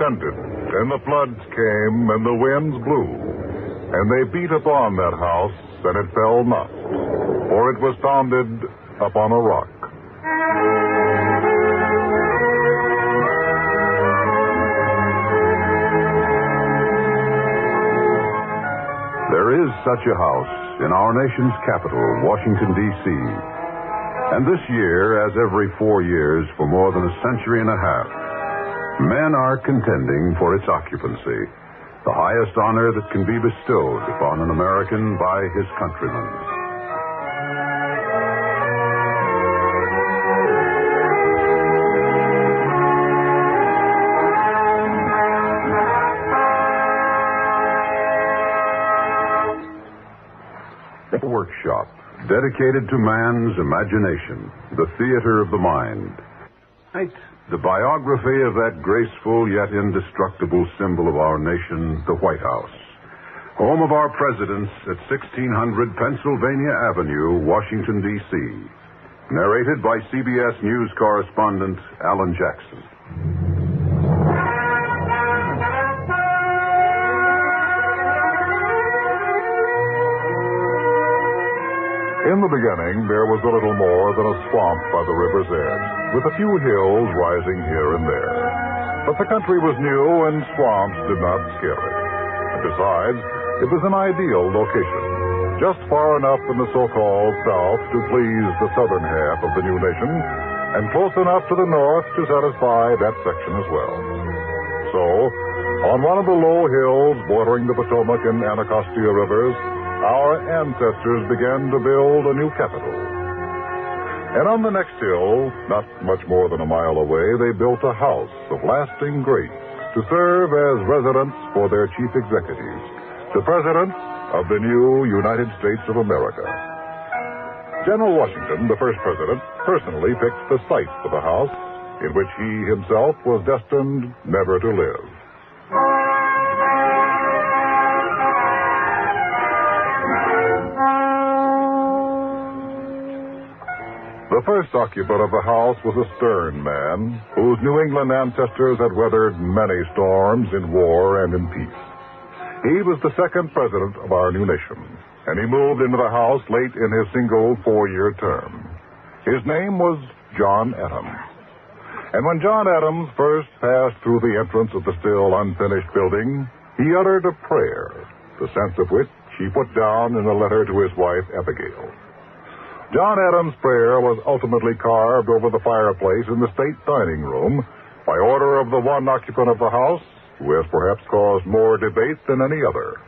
descended, and the floods came, and the winds blew, and they beat upon that house, and it fell not, for it was founded upon a rock. There is such a house in our nation's capital, Washington, D.C. And this year, as every 4 years for more than a century and a half, men are contending for its occupancy, the highest honor that can be bestowed upon an American by his countrymen. A workshop dedicated to man's imagination, the theater of the mind. The biography of that graceful yet indestructible symbol of our nation, the White House. Home of our presidents at 1600 Pennsylvania Avenue, Washington, D.C. Narrated by CBS News correspondent Alan Jackson. In the beginning, there was a little more than a swamp by the river's edge, with a few hills rising here and there. But the country was new, and swamps did not scare it. And besides, it was an ideal location, just far enough in the so-called South to please the southern half of the new nation, and close enough to the north to satisfy that section as well. So, on one of the low hills bordering the Potomac and Anacostia rivers, our ancestors began to build a new capital. And on the next hill, not much more than a mile away, they built a house of lasting grace to serve as residence for their chief executives, the President of the new United States of America. General Washington, the first president, personally picked the site for the house in which he himself was destined never to live. The first occupant of the house was a stern man whose New England ancestors had weathered many storms in war and in peace. He was the second president of our new nation, and he moved into the house late in his single 4-year term. His name was John Adams. And when John Adams first passed through the entrance of the still unfinished building, he uttered a prayer, the sense of which he put down in a letter to his wife, Abigail. John Adams' prayer was ultimately carved over the fireplace in the state dining room by order of the one occupant of the house who has perhaps caused more debate than any other,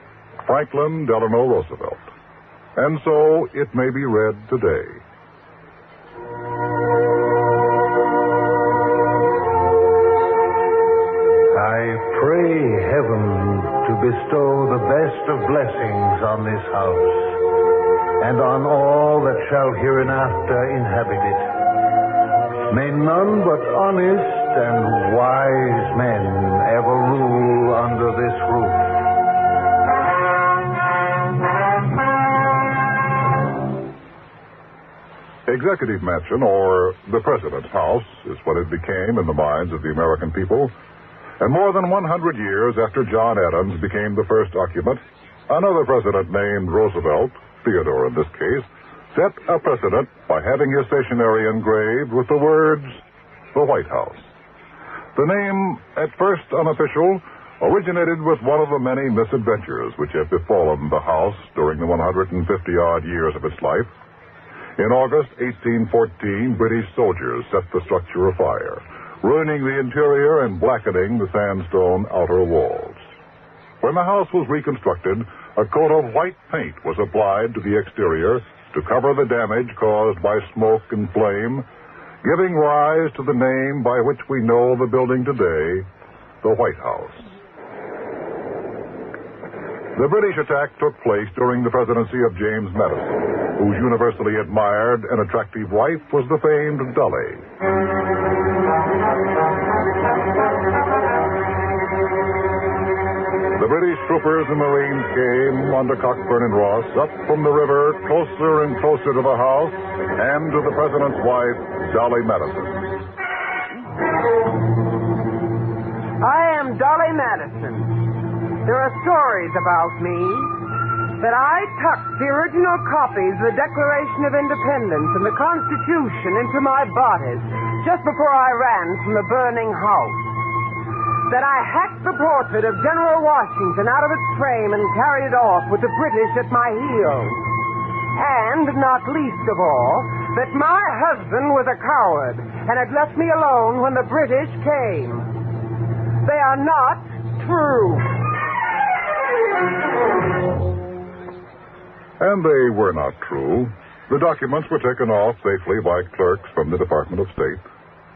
Franklin Delano Roosevelt. And so it may be read today. I pray heaven to bestow the best of blessings on this house, and on all that shall hereinafter inhabit it. May none but honest and wise men ever rule under this roof. Executive Mansion, or the President's House, is what it became in the minds of the American people. And more than 100 years after John Adams became the first occupant, another president named Roosevelt, Theodore in this case, set a precedent by having his stationery engraved with the words, the White House. The name, at first unofficial, originated with one of the many misadventures which have befallen the house during the 150-odd years of its life. In August 1814, British soldiers set the structure afire, ruining the interior and blackening the sandstone outer walls. When the house was reconstructed, a coat of white paint was applied to the exterior to cover the damage caused by smoke and flame, giving rise to the name by which we know the building today, the White House. The British attack took place during the presidency of James Madison, whose universally admired and attractive wife was the famed Dolly. The British troopers and Marines came under Cockburn and Ross up from the river, closer and closer to the house and to the president's wife, Dolly Madison. I am Dolly Madison. There are stories about me that I tucked the original copies of the Declaration of Independence and the Constitution into my bodice just before I ran from the burning house. That I hacked the portrait of General Washington out of its frame and carried it off with the British at my heels. And, not least of all, that my husband was a coward and had left me alone when the British came. They are not true. And they were not true. The documents were taken off safely by clerks from the Department of State.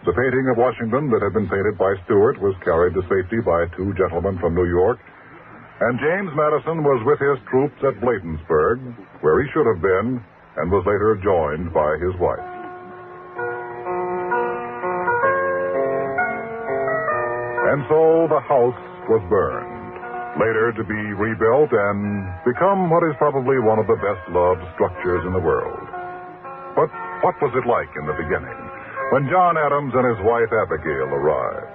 The painting of Washington that had been painted by Stuart was carried to safety by two gentlemen from New York. And James Madison was with his troops at Bladensburg, where he should have been, and was later joined by his wife. And so the house was burned, later to be rebuilt and become what is probably one of the best-loved structures in the world. But what was it like in the beginning, when John Adams and his wife Abigail arrived?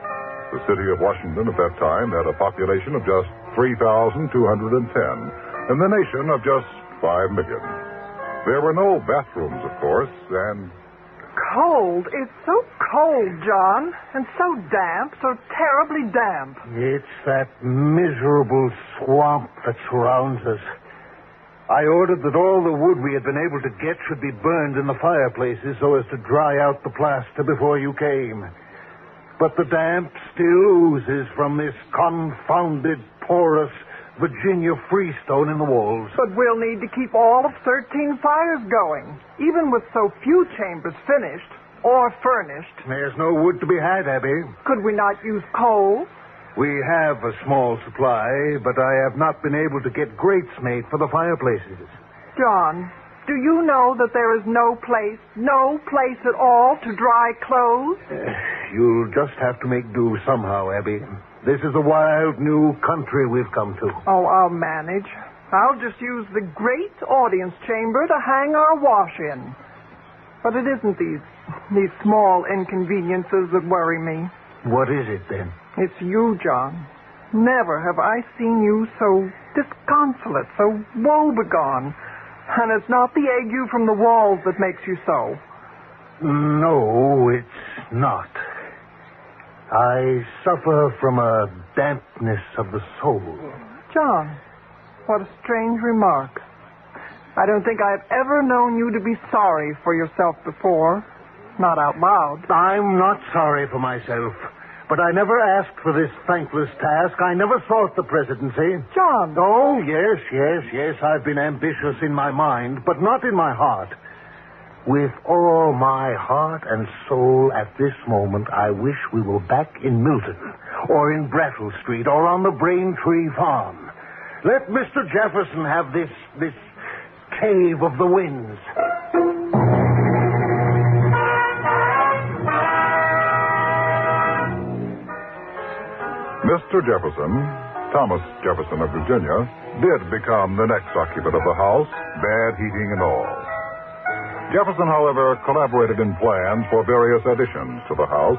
The city of Washington at that time had a population of just 3,210, and the nation of just 5 million. There were no bathrooms, of course, and... Cold. It's so cold, John, and so damp, so terribly damp. It's that miserable swamp that surrounds us. I ordered that all the wood we had been able to get should be burned in the fireplaces so as to dry out the plaster before you came. But the damp still oozes from this confounded, porous Virginia freestone in the walls. But we'll need to keep all of 13 fires going, even with so few chambers finished or furnished. There's no wood to be had, Abby. Could we not use coal? We have a small supply, but I have not been able to get grates made for the fireplaces. John, do you know that there is no place at all to dry clothes? You'll just have to make do somehow, Abby. This is a wild new country we've come to. Oh, I'll manage. I'll just use the great audience chamber to hang our wash in. But it isn't these small inconveniences that worry me. What is it, then? It's you, John. Never have I seen you so disconsolate, so woebegone. And it's not the ague from the walls that makes you so. No, it's not. I suffer from a dampness of the soul. John, what a strange remark. I don't think I've ever known you to be sorry for yourself before. Not out loud. I'm not sorry for myself. But I never asked for this thankless task. I never sought the presidency. John! Oh, yes. I've been ambitious in my mind, but not in my heart. With all my heart and soul at this moment, I wish we were back in Milton, or in Brattle Street, or on the Braintree Farm. Let Mr. Jefferson have this cave of the winds. Mr. Jefferson, Thomas Jefferson of Virginia, did become the next occupant of the house, bad heating and all. Jefferson, however, collaborated in plans for various additions to the house,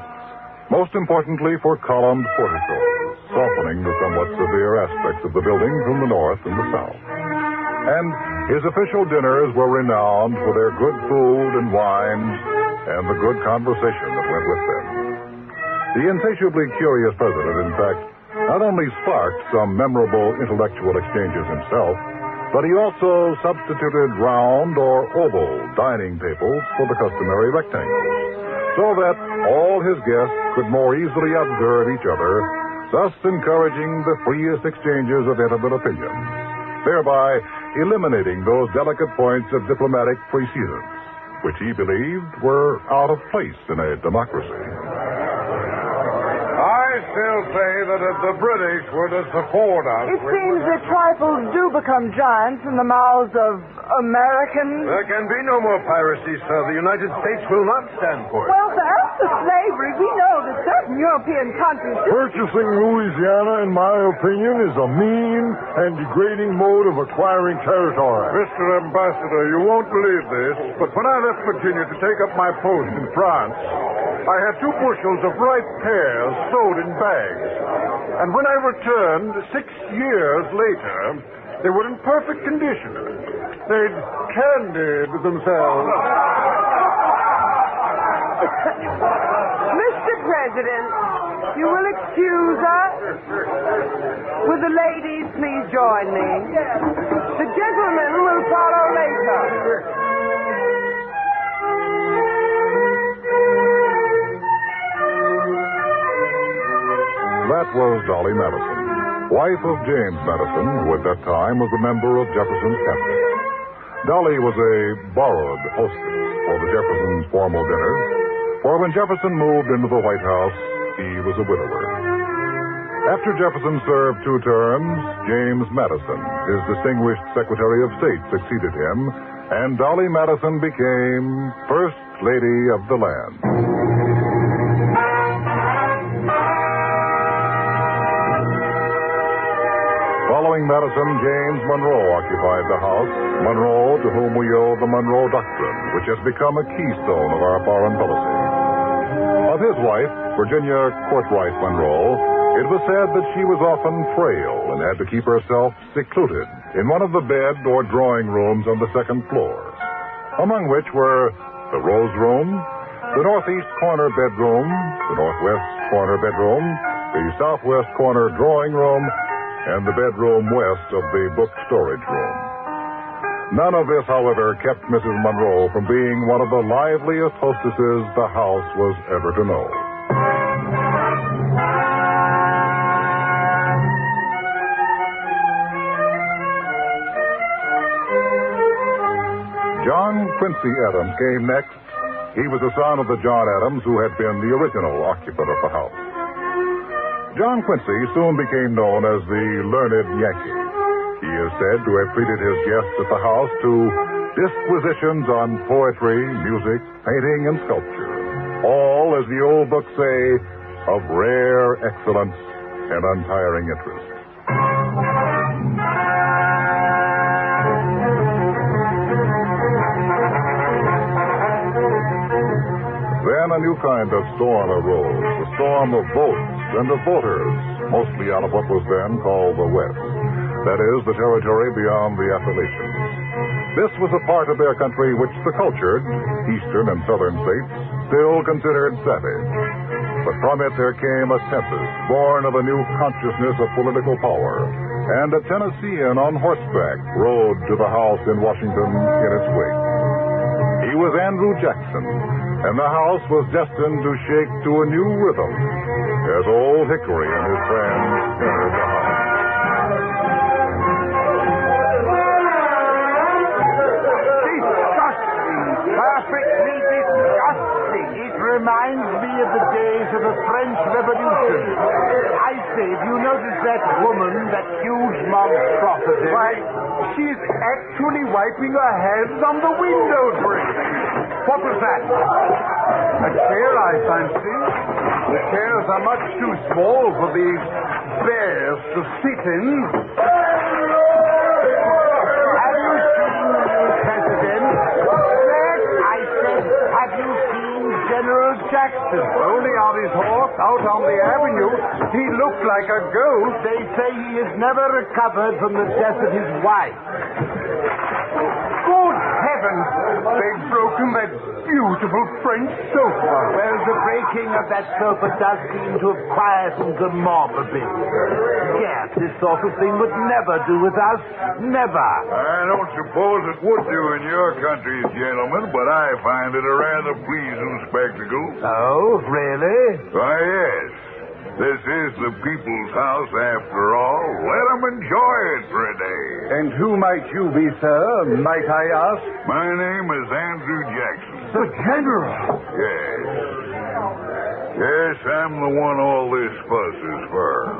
most importantly for columned porticos, softening the somewhat severe aspects of the building from the north and the south. And his official dinners were renowned for their good food and wines and the good conversation that went with them. The insatiably curious president, in fact, not only sparked some memorable intellectual exchanges himself, but he also substituted round or oval dining tables for the customary rectangles, so that all his guests could more easily observe each other, thus encouraging the freest exchanges of intimate opinions, thereby eliminating those delicate points of diplomatic precedence, which he believed were out of place in a democracy. I still say that if the British were to support us... It seems that trifles do become giants in the mouths of Americans. There can be no more piracy, sir. The United States will not stand for it. Well, sir, as to slavery, we know that certain European countries... Purchasing Louisiana, in my opinion, is a mean and degrading mode of acquiring territory. Mr. Ambassador, you won't believe this, but when I left Virginia to take up my post in France, I had 2 bushels of ripe pears sewed in bags. And when I returned 6 years later, they were in perfect condition. They'd candied themselves. Mr. President, you will excuse us? Will the ladies please join me? The gentlemen will follow later. That was Dolly Madison, wife of James Madison, who at that time was a member of Jefferson's cabinet. Dolly was a borrowed hostess for the Jeffersons' formal dinners, for when Jefferson moved into the White House, he was a widower. After Jefferson served 2 terms, James Madison, his distinguished Secretary of State, succeeded him, and Dolly Madison became First Lady of the land. Following Madison, James Monroe occupied the House, Monroe to whom we owe the Monroe Doctrine, which has become a keystone of our foreign policy. Of his wife, Virginia Courtwright Monroe, it was said that she was often frail and had to keep herself secluded in one of the bed or drawing rooms on the 2nd floor, among which were the Rose Room, the northeast corner bedroom, the northwest corner bedroom, the southwest corner drawing room, and the bedroom west of the book storage room. None of this, however, kept Mrs. Monroe from being one of the liveliest hostesses the house was ever to know. John Quincy Adams came next. He was the son of the John Adams who had been the original occupant of the house. John Quincy soon became known as the Learned Yankee. He is said to have treated his guests at the house to disquisitions on poetry, music, painting, and sculpture, all, as the old books say, of rare excellence and untiring interest. Then a new kind of storm arose, a storm of votes and of voters, mostly out of what was then called the West. That is, the territory beyond the Appalachians. This was a part of their country which the cultured, eastern and southern states, still considered savage. But from it there came a census, born of a new consciousness of political power, and a Tennessean on horseback rode to the house in Washington in its wake. He was Andrew Jackson, and the house was destined to shake to a new rhythm as Old Hickory and his friends entered the house. Disgusting, perfectly disgusting. It reminds me of the days of the French Revolution. I say, have you noticed that woman, that huge monstrosity? Why, she's actually wiping her hands on the window frame. What was that? A chair, I fancy. The chairs are much too small for these bears to sit in. Have you seen the new president? Yes, I said, have you seen General Jackson? Only on his horse out on the avenue. He looked like a ghost. They say he has never recovered from the death of his wife. Good heavens! They've broken that beautiful French sofa. Well, the breaking of that sofa does seem to have quietened the mob a bit. Yes, this sort of thing would never do with us. Never. I don't suppose it would do in your country, gentlemen, but I find it a rather pleasing spectacle. Oh, really? Why, yes. This is the people's house, after all. Let them enjoy it for a day. And who might you be, sir? Might I ask? My name is Andrew Jackson. The General. Yes. Yes, I'm the one all this fuss is for.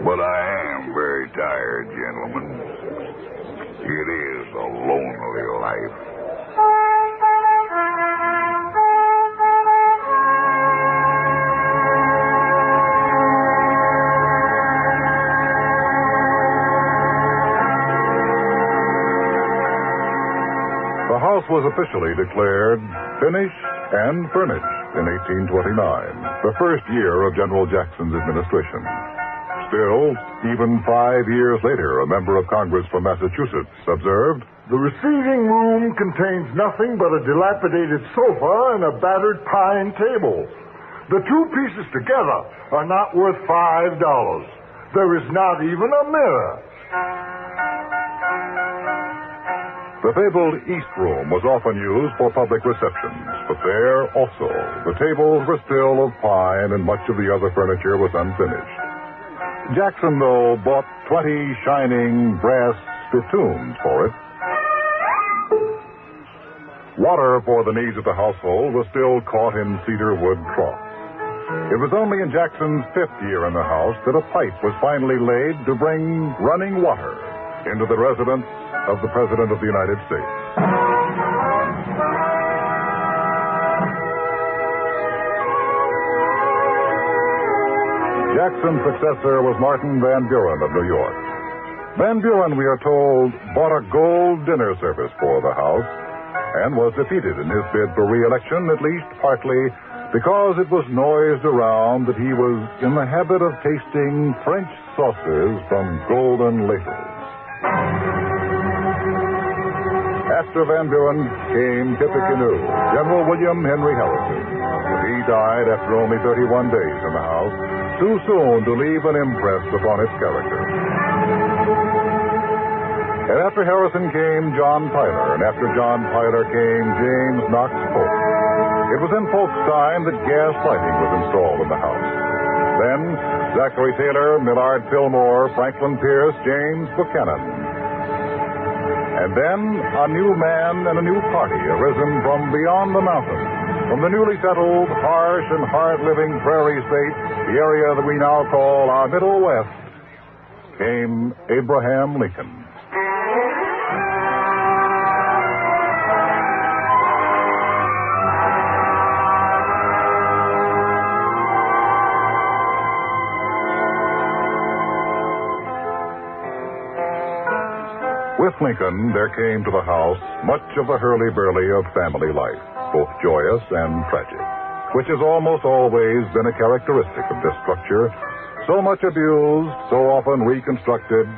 But I am very tired, gentlemen. It is a lonely life. The house was officially declared finished and furnished. in 1829, the first year of General Jackson's administration. Still, even 5 years later, a member of Congress from Massachusetts observed, "The receiving room contains nothing but a dilapidated sofa and a battered pine table. The two pieces together are not worth $5. There is not even a mirror." The fabled East Room was often used for public receptions, but there also the tables were still of pine and much of the other furniture was unfinished. Jackson, though, bought 20 shining brass spittoons for it. Water for the needs of the household was still caught in cedar wood troughs. It was only in Jackson's 5th year in the house that a pipe was finally laid to bring running water into the residence of the President of the United States. Jackson's successor was Martin Van Buren of New York. Van Buren, we are told, bought a gold dinner service for the house and was defeated in his bid for re-election, at least partly because it was noised around that he was in the habit of tasting French sauces from golden ladles. After Van Buren came Tippecanoe, General William Henry Harrison. But he died after only 31 days in the house, too soon to leave an impress upon its character. And after Harrison came John Tyler, and after John Tyler came James Knox Polk. It was in Polk's time that gas lighting was installed in the house. Then Zachary Taylor, Millard Fillmore, Franklin Pierce, James Buchanan. And then a new man and a new party arisen from beyond the mountains, from the newly settled, harsh and hard-living prairie state, the area that we now call our Middle West, came Abraham Lincoln. With Lincoln, there came to the house much of the hurly-burly of family life, both joyous and tragic, which has almost always been a characteristic of this structure, so much abused, so often reconstructed,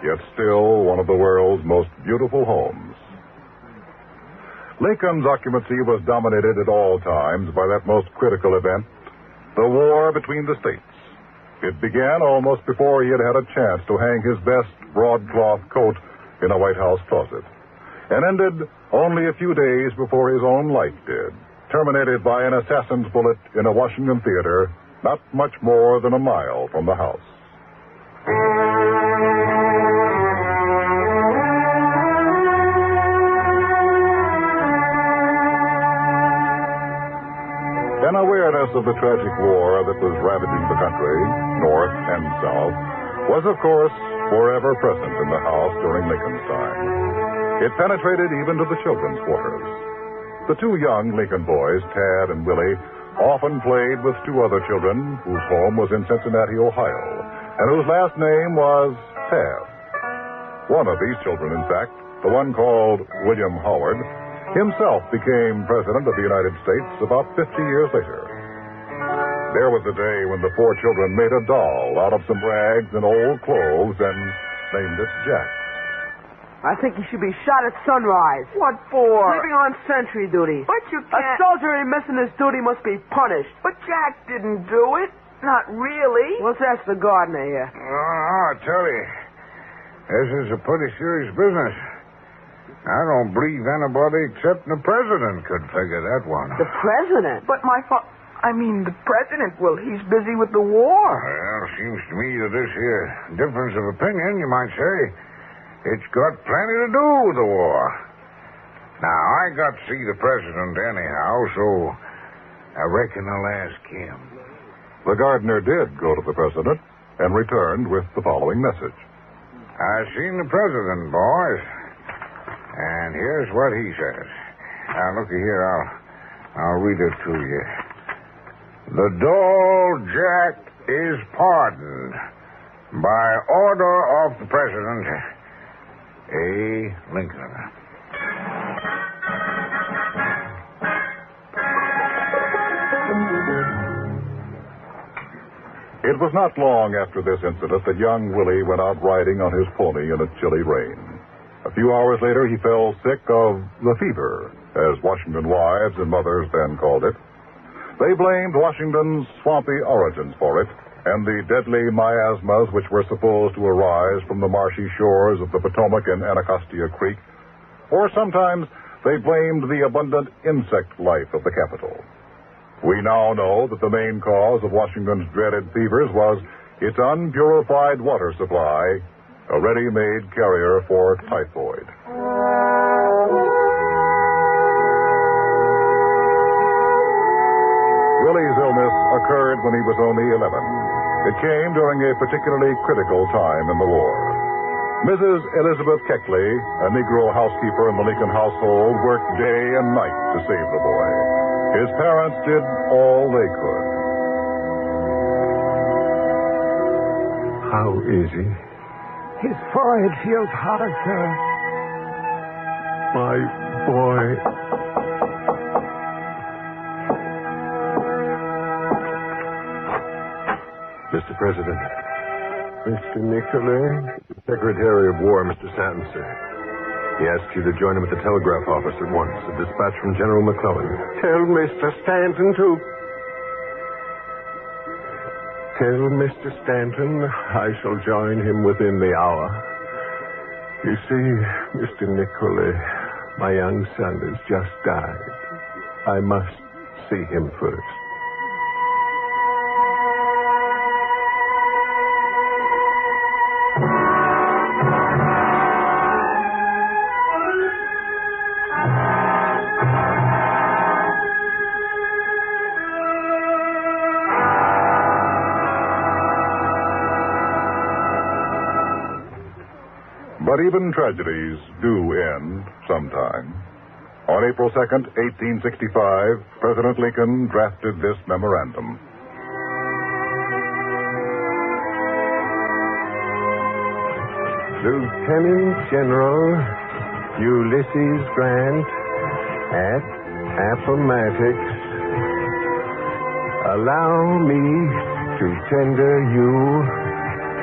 yet still one of the world's most beautiful homes. Lincoln's occupancy was dominated at all times by that most critical event, the war between the states. It began almost before he had had a chance to hang his best broadcloth coat in a White House closet, and ended only a few days before his own life did, terminated by an assassin's bullet in a Washington theater not much more than a mile from the house. An awareness of the tragic war that was ravaging the country, North and South, was, of course, forever present in the house during Lincoln's time. It penetrated even to the children's quarters. The two young Lincoln boys, Tad and Willie, often played with two other children whose home was in Cincinnati, Ohio, and whose last name was Taft. One of these children, in fact, the one called William Howard, himself became President of the United States about 50 years later. There was a day when the four children made a doll out of some rags and old clothes and named it Jack. I think he should be shot at sunrise. What for? Sleeping on sentry duty. But you A can't... soldier in missing his duty must be punished. But Jack didn't do it. Not really. Let's ask the gardener here. I tell you, this is a pretty serious business. I don't believe anybody except the president could figure that one. The president? But the president, well, he's busy with the war. Well, seems to me that this here difference of opinion, you might say, it's got plenty to do with the war. Now, I got to see the president anyhow, so I reckon I'll ask him. The gardener did go to the president and returned with the following message. I seen the president, boys, and here's what he says. Now, looky here, I'll read it to you. The doll Jack is pardoned by order of the President A. Lincoln. It was not long after this incident that young Willie went out riding on his pony in a chilly rain. A few hours later, he fell sick of the fever, as Washington wives and mothers then called it. They blamed Washington's swampy origins for it, and the deadly miasmas which were supposed to arise from the marshy shores of the Potomac and Anacostia Creek. Or sometimes they blamed the abundant insect life of the capital. We now know that the main cause of Washington's dreaded fevers was its unpurified water supply, a ready-made carrier for typhoid. Willie's illness occurred when he was only 11. It came during a particularly critical time in the war. Mrs. Elizabeth Keckley, a Negro housekeeper in the Lincoln household, worked day and night to save the boy. His parents did all they could. How is he? His forehead feels hotter, sir. My boy. Mr. President. Mr. Nicolay? Secretary of War, Mr. Stanton, sir. He asks you to join him at the telegraph office at once. A dispatch from General McClellan. Tell Mr. Stanton to... Tell Mr. Stanton I shall join him within the hour. You see, Mr. Nicolay, my young son has just died. I must see him first. But even tragedies do end sometime. On April 2nd, 1865, President Lincoln drafted this memorandum. Lieutenant General Ulysses Grant at Appomattox, allow me to tender you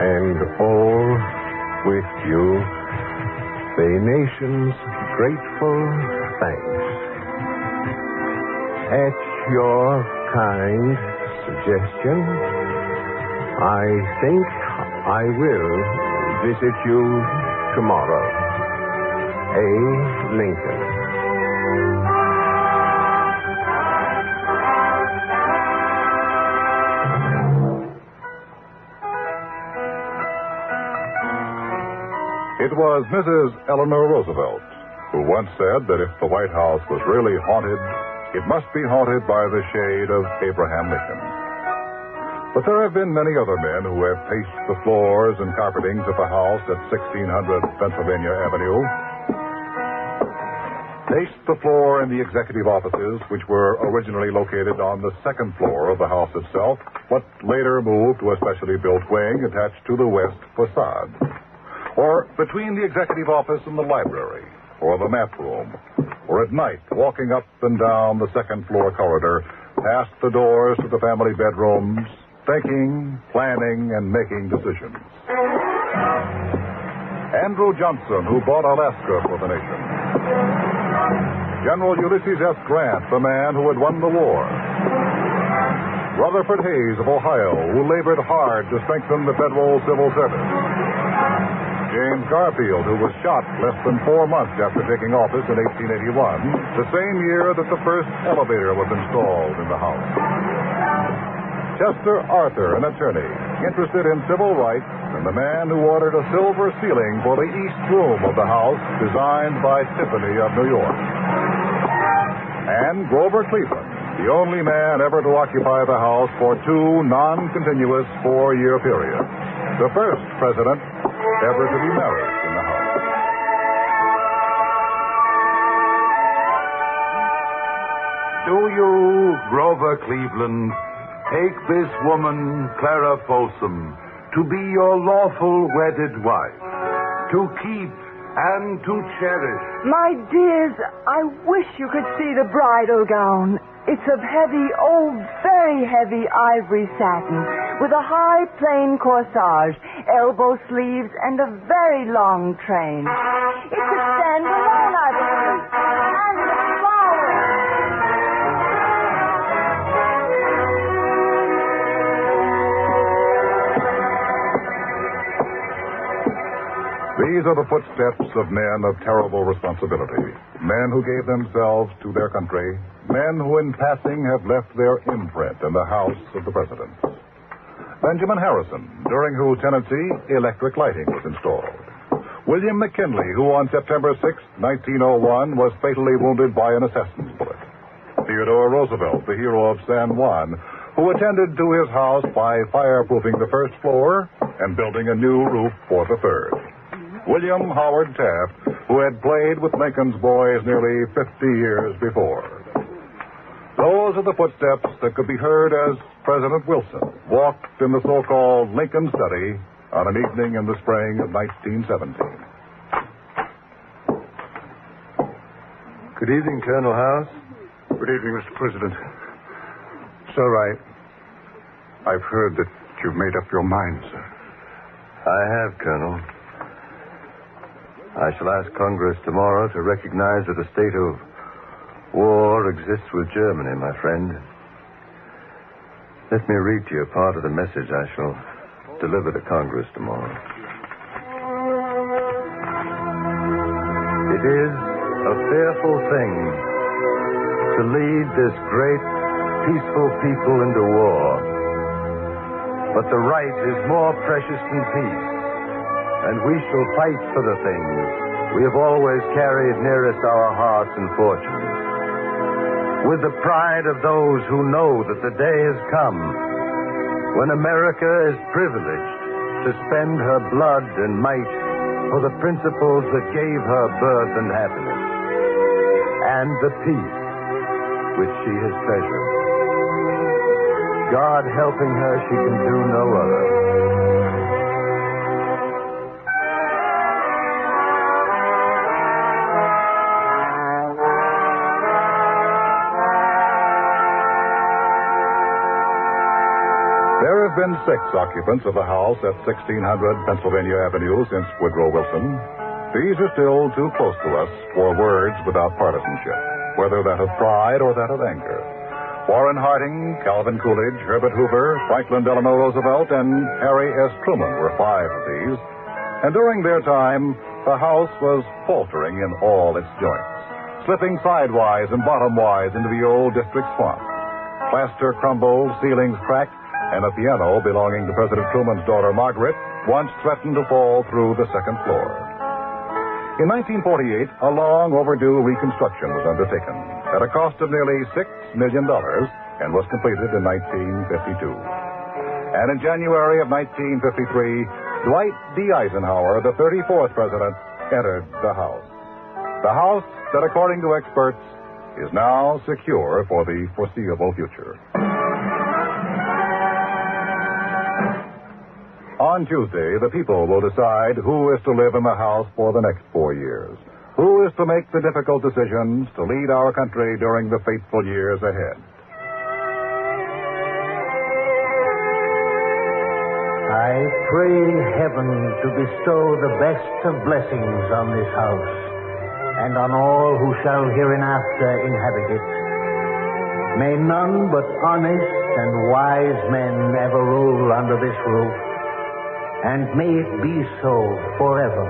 and all with you the nation's grateful thanks. At your kind suggestion, I think I will visit you tomorrow. A. Lincoln. It was Mrs. Eleanor Roosevelt who once said that if the White House was really haunted, it must be haunted by the shade of Abraham Lincoln. But there have been many other men who have paced the floors and carpetings of the house at 1600 Pennsylvania Avenue, paced the floor in the executive offices, which were originally located on the second floor of the house itself, but later moved to a specially built wing attached to the west facade, or between the executive office and the library, or the map room, or at night walking up and down the second floor corridor, past the doors to the family bedrooms, thinking, planning, and making decisions. Andrew Johnson, who bought Alaska for the nation. General Ulysses S. Grant, the man who had won the war. Rutherford Hayes of Ohio, who labored hard to strengthen the federal civil service. James Garfield, who was shot less than 4 months after taking office in 1881, the same year that the first elevator was installed in the house. Chester Arthur, an attorney, interested in civil rights, and the man who ordered a silver ceiling for the east room of the house, designed by Tiffany of New York. And Grover Cleveland, the only man ever to occupy the house for 2 non-continuous 4-year periods. The first president ever to be married in the house. Do you, Grover Cleveland, take this woman, Clara Folsom, to be your lawful wedded wife, to keep and to cherish? My dears, I wish you could see the bridal gown. It's of heavy, very heavy ivory satin, with a high plain corsage, elbow sleeves, and a very long train. It could stand alone, I believe. And the flowers. These are the footsteps of men of terrible responsibility. Men who gave themselves to their country. Men who in passing have left their imprint in the house of the president. Benjamin Harrison, during whose tenancy electric lighting was installed. William McKinley, who on September 6, 1901, was fatally wounded by an assassin's bullet. Theodore Roosevelt, the hero of San Juan, who attended to his house by fireproofing the first floor and building a new roof for the third. William Howard Taft, who had played with Lincoln's boys nearly 50 years before. Those are the footsteps that could be heard as President Wilson walked in the so-called Lincoln study on an evening in the spring of 1917. Good evening, Colonel House. Good evening, Mr. President. Sir, I've heard that you've made up your mind, sir. I have, Colonel. I shall ask Congress tomorrow to recognize that a state of war exists with Germany, my friend. Let me read to you part of the message I shall deliver to Congress tomorrow. It is a fearful thing to lead this great, peaceful people into war. But the right is more precious than peace, and we shall fight for the things we have always carried nearest our hearts and fortunes. With the pride of those who know that the day has come when America is privileged to spend her blood and might for the principles that gave her birth and happiness, and the peace which she has treasured. God helping her, she can do no other. There have been 6 occupants of the house at 1600 Pennsylvania Avenue since Woodrow Wilson. These are still too close to us for words without partisanship, whether that of pride or that of anger. Warren Harding, Calvin Coolidge, Herbert Hoover, Franklin Delano Roosevelt, and Harry S. Truman were 5 of these. And during their time, the house was faltering in all its joints, slipping sidewise and bottomwise into the old district swamp. Plaster crumbled, ceilings cracked, and a piano belonging to President Truman's daughter, Margaret, once threatened to fall through the second floor. In 1948, a long overdue reconstruction was undertaken at a cost of nearly $6 million and was completed in 1952. And in January of 1953, Dwight D. Eisenhower, the 34th president, entered the house. The house that, according to experts, is now secure for the foreseeable future. On Tuesday, the people will decide who is to live in the house for the next 4 years. Who is to make the difficult decisions to lead our country during the fateful years ahead. I pray heaven to bestow the best of blessings on this house and on all who shall hereinafter inhabit it. May none but honest and wise men ever rule under this roof. And may it be so forever.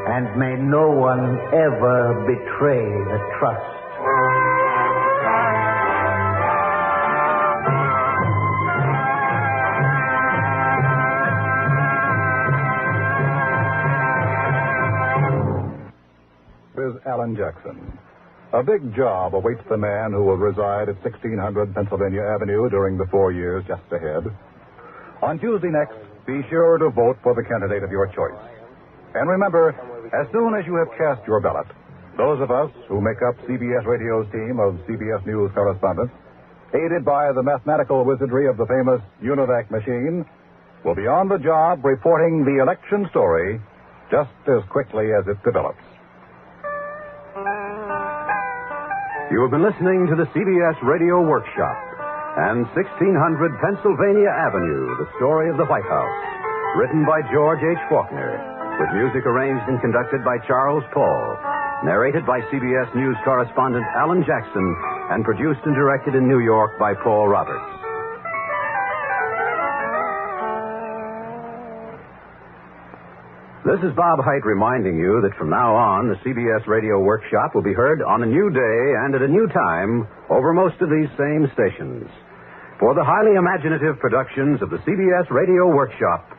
And may no one ever betray the trust. Is Alan Jackson. A big job awaits the man who will reside at 1600 Pennsylvania Avenue during the 4 years just ahead. On Tuesday next, be sure to vote for the candidate of your choice. And remember, as soon as you have cast your ballot, those of us who make up CBS Radio's team of CBS News correspondents, aided by the mathematical wizardry of the famous Univac machine, will be on the job reporting the election story just as quickly as it develops. You have been listening to the CBS Radio Workshop, and 1600 Pennsylvania Avenue, The Story of the White House. Written by George H. Faulkner, with music arranged and conducted by Charles Paul. Narrated by CBS News correspondent Alan Jackson, and produced and directed in New York by Paul Roberts. This is Bob Hite reminding you that from now on, the CBS Radio Workshop will be heard on a new day and at a new time over most of these same stations. For the highly imaginative productions of the CBS Radio Workshop,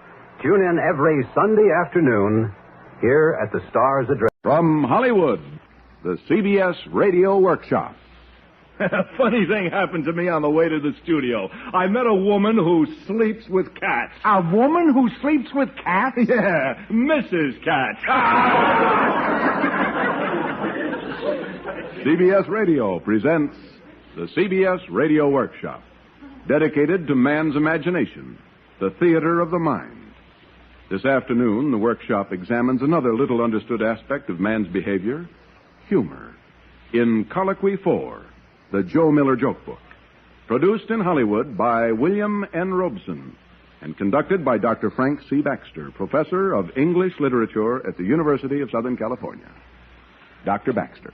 tune in every Sunday afternoon here at the Star's Address. From Hollywood, the CBS Radio Workshop. A funny thing happened to me on the way to the studio. I met a woman who sleeps with cats. A woman who sleeps with cats? Yeah, Mrs. Cat. CBS Radio presents the CBS Radio Workshop, dedicated to man's imagination, the theater of the mind. This afternoon, the workshop examines another little understood aspect of man's behavior, humor, in Colloquy 4, the Joe Miller Joke Book, produced in Hollywood by William N. Robeson and conducted by Dr. Frank C. Baxter, professor of English literature at the University of Southern California. Dr. Baxter.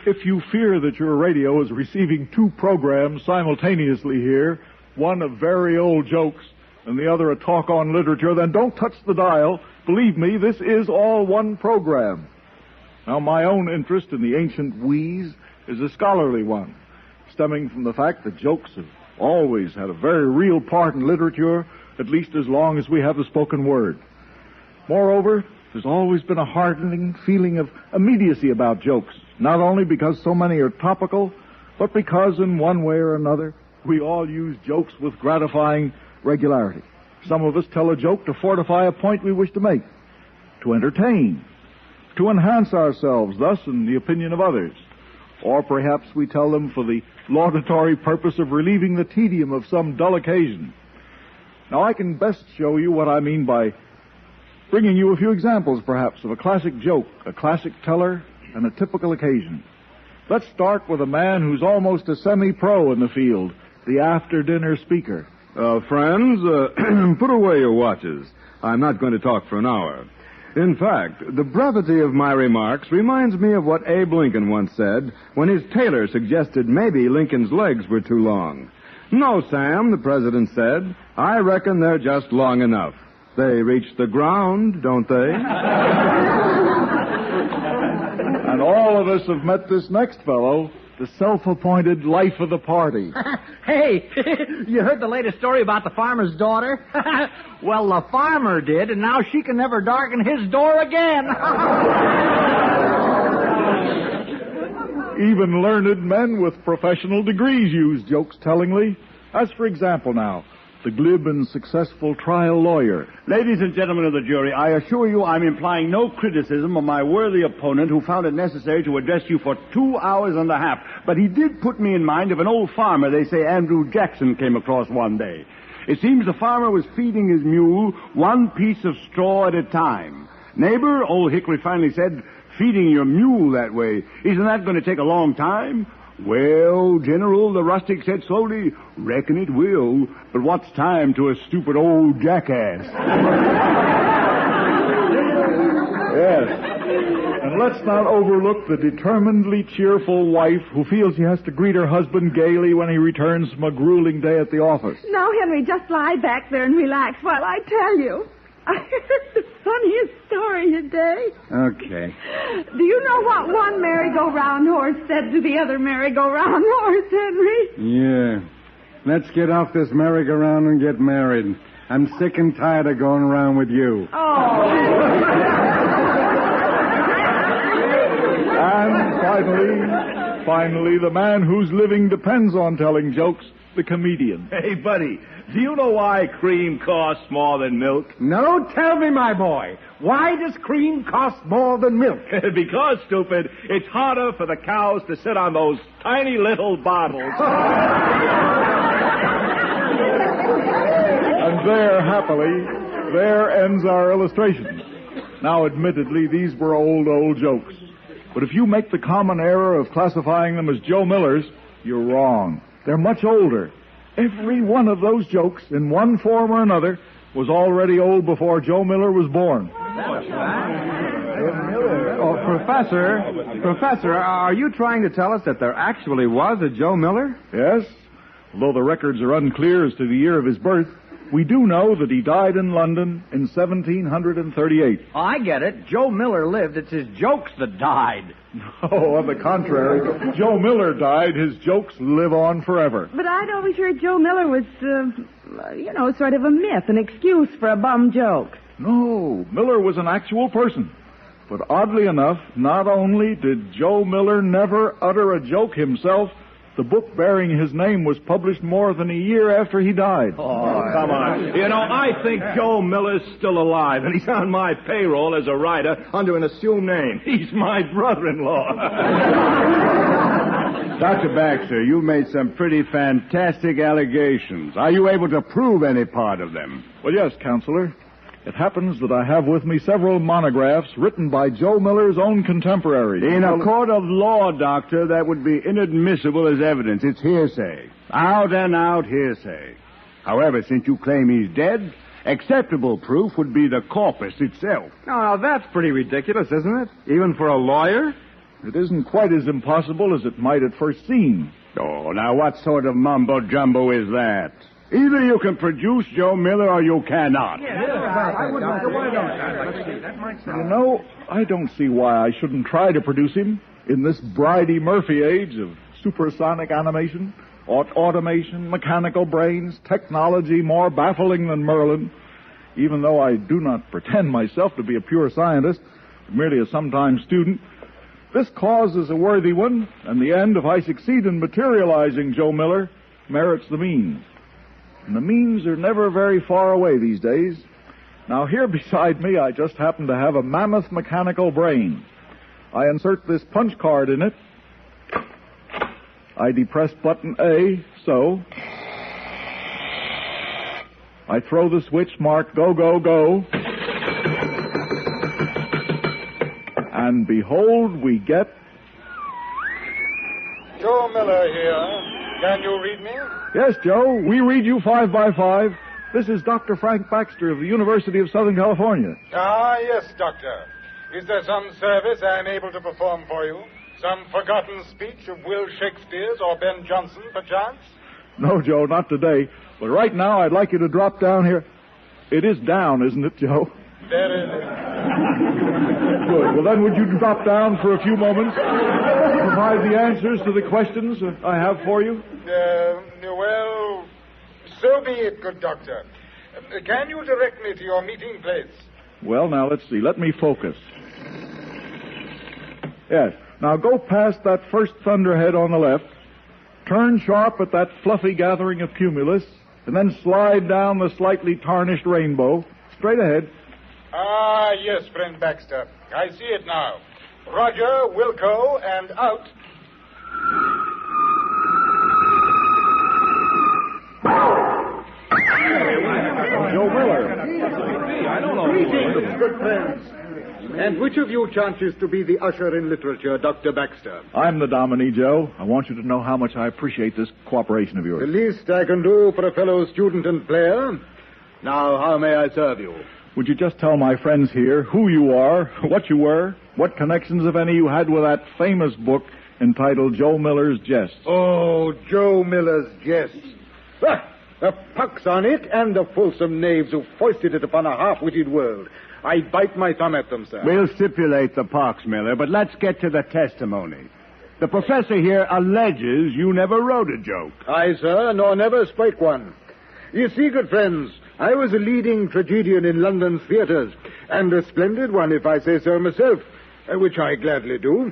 If you fear that your radio is receiving two programs simultaneously here, one of very old jokes and the other a talk on literature, then don't touch the dial. Believe me, this is all one program. Now, my own interest in the ancient we's is a scholarly one, stemming from the fact that jokes have always had a very real part in literature, at least as long as we have the spoken word. Moreover, there's always been a heartening feeling of immediacy about jokes, not only because so many are topical, but because in one way or another, we all use jokes with gratifying regularity. Some of us tell a joke to fortify a point we wish to make, to entertain, to enhance ourselves, thus in the opinion of others. Or perhaps we tell them for the laudatory purpose of relieving the tedium of some dull occasion. Now, I can best show you what I mean by bringing you a few examples, perhaps, of a classic joke, a classic teller, and a typical occasion. Let's start with a man who's almost a semi-pro in the field, the after-dinner speaker. Friends, put away your watches. I'm not going to talk for an hour. In fact, the brevity of my remarks reminds me of what Abe Lincoln once said when his tailor suggested maybe Lincoln's legs were too long. No, Sam, the president said. I reckon they're just long enough. They reach the ground, don't they? And all of us have met this next fellow, the self-appointed life of the party. Hey, you heard the latest story about the farmer's daughter? Well, the farmer did, and now she can never darken his door again. Even learned men with professional degrees use jokes tellingly. As for example now, the glib and successful trial lawyer. Ladies and gentlemen of the jury, I assure you I'm implying no criticism of my worthy opponent who found it necessary to address you for 2 hours and a half. But he did put me in mind of an old farmer they say Andrew Jackson came across one day. It seems the farmer was feeding his mule one piece of straw at a time. Neighbor, old Hickory finally said, feeding your mule that way, isn't that going to take a long time? Well, General, the rustic said slowly, reckon it will, but what's time to a stupid old jackass? Yes. And let's not overlook the determinedly cheerful wife who feels she has to greet her husband gaily when he returns from a grueling day at the office. Now, Henry, just lie back there and relax while I tell you. I heard the funniest story today. Okay. Do you know what one merry-go-round horse said to the other merry-go-round horse, Henry? Yeah. Let's get off this merry-go-round and get married. I'm sick and tired of going around with you. Oh. And finally, the man whose living depends on telling jokes, the comedian. Hey, buddy, do you know why cream costs more than milk? No, tell me, my boy. Why does cream cost more than milk? Because, stupid, it's harder for the cows to sit on those tiny little bottles. And there ends our illustration. Now, admittedly, these were old jokes. But if you make the common error of classifying them as Joe Millers, you're wrong. They're much older. Every one of those jokes, in one form or another, was already old before Joe Miller was born. Oh, Professor, are you trying to tell us that there actually was a Joe Miller? Yes. Although the records are unclear as to the year of his birth, we do know that he died in London in 1738. Oh, I get it. Joe Miller lived. It's his jokes that died. Oh, on the contrary. Joe Miller died. His jokes live on forever. But I'd always heard Joe Miller was, sort of a myth, an excuse for a bum joke. No, Miller was an actual person. But oddly enough, not only did Joe Miller never utter a joke himself, the book bearing his name was published more than a year after he died. Oh, come on. You know, I think Joe Miller's still alive, and he's on my payroll as a writer under an assumed name. He's my brother-in-law. Dr. Baxter, you made some pretty fantastic allegations. Are you able to prove any part of them? Well, yes, Counselor. It happens that I have with me several monographs written by Joe Miller's own contemporaries. In a court of law, Doctor, that would be inadmissible as evidence. It's hearsay. Out and out hearsay. However, since you claim he's dead, acceptable proof would be the corpus itself. Oh, that's pretty ridiculous, isn't it? Even for a lawyer? It isn't quite as impossible as it might at first seem. Oh, now what sort of mumbo-jumbo is that? Either you can produce Joe Miller or you cannot. You know, I don't see why I shouldn't try to produce him in this Bridie Murphy age of supersonic animation, automation, mechanical brains, technology more baffling than Merlin. Even though I do not pretend myself to be a pure scientist, merely a sometime student, this cause is a worthy one, and the end, if I succeed in materializing Joe Miller, merits the means. And the means are never very far away these days. Now, here beside me, I just happen to have a mammoth mechanical brain. I insert this punch card in it. I depress button A, so. I throw the switch marked go, go, go. And behold, we get... Joe Miller here. Can you read me? Yes, Joe. We read you 5 by 5. This is Dr. Frank Baxter of the University of Southern California. Ah, yes, Doctor. Is there some service I am able to perform for you? Some forgotten speech of Will Shakespeare's or Ben Jonson, perchance? No, Joe, not today. But right now, I'd like you to drop down here. It is down, isn't it, Joe? There it is. Good. Well, then would you drop down for a few moments? Provide the answers to the questions I have for you? Well, so be it, good doctor. Can you direct me to your meeting place? Well, now, let's see. Let me focus. Yes. Now, go past that first thunderhead on the left, turn sharp at that fluffy gathering of cumulus, and then slide down the slightly tarnished rainbow, straight ahead. Ah, yes, friend Baxter. I see it now. Roger, Wilco, and out. Joe Miller. I don't know. Greetings, good friends. And which of you chances to be the usher in literature, Dr. Baxter? I'm the nominee, Joe. I want you to know how much I appreciate this cooperation of yours. The least I can do for a fellow student and player. Now, how may I serve you? Would you just tell my friends here who you are, what you were, what connections, if any, you had with that famous book entitled Joe Miller's Jests? Oh, Joe Miller's Jests. Ah, the pox on it and the fulsome knaves who foisted it upon a half-witted world. I bite my thumb at them, sir. We'll stipulate the pox, Miller, but let's get to the testimony. The professor here alleges you never wrote a joke. Aye, sir, nor never spake one. You see, good friends, I was a leading tragedian in London's theatres, and a splendid one, if I say so myself, which I gladly do.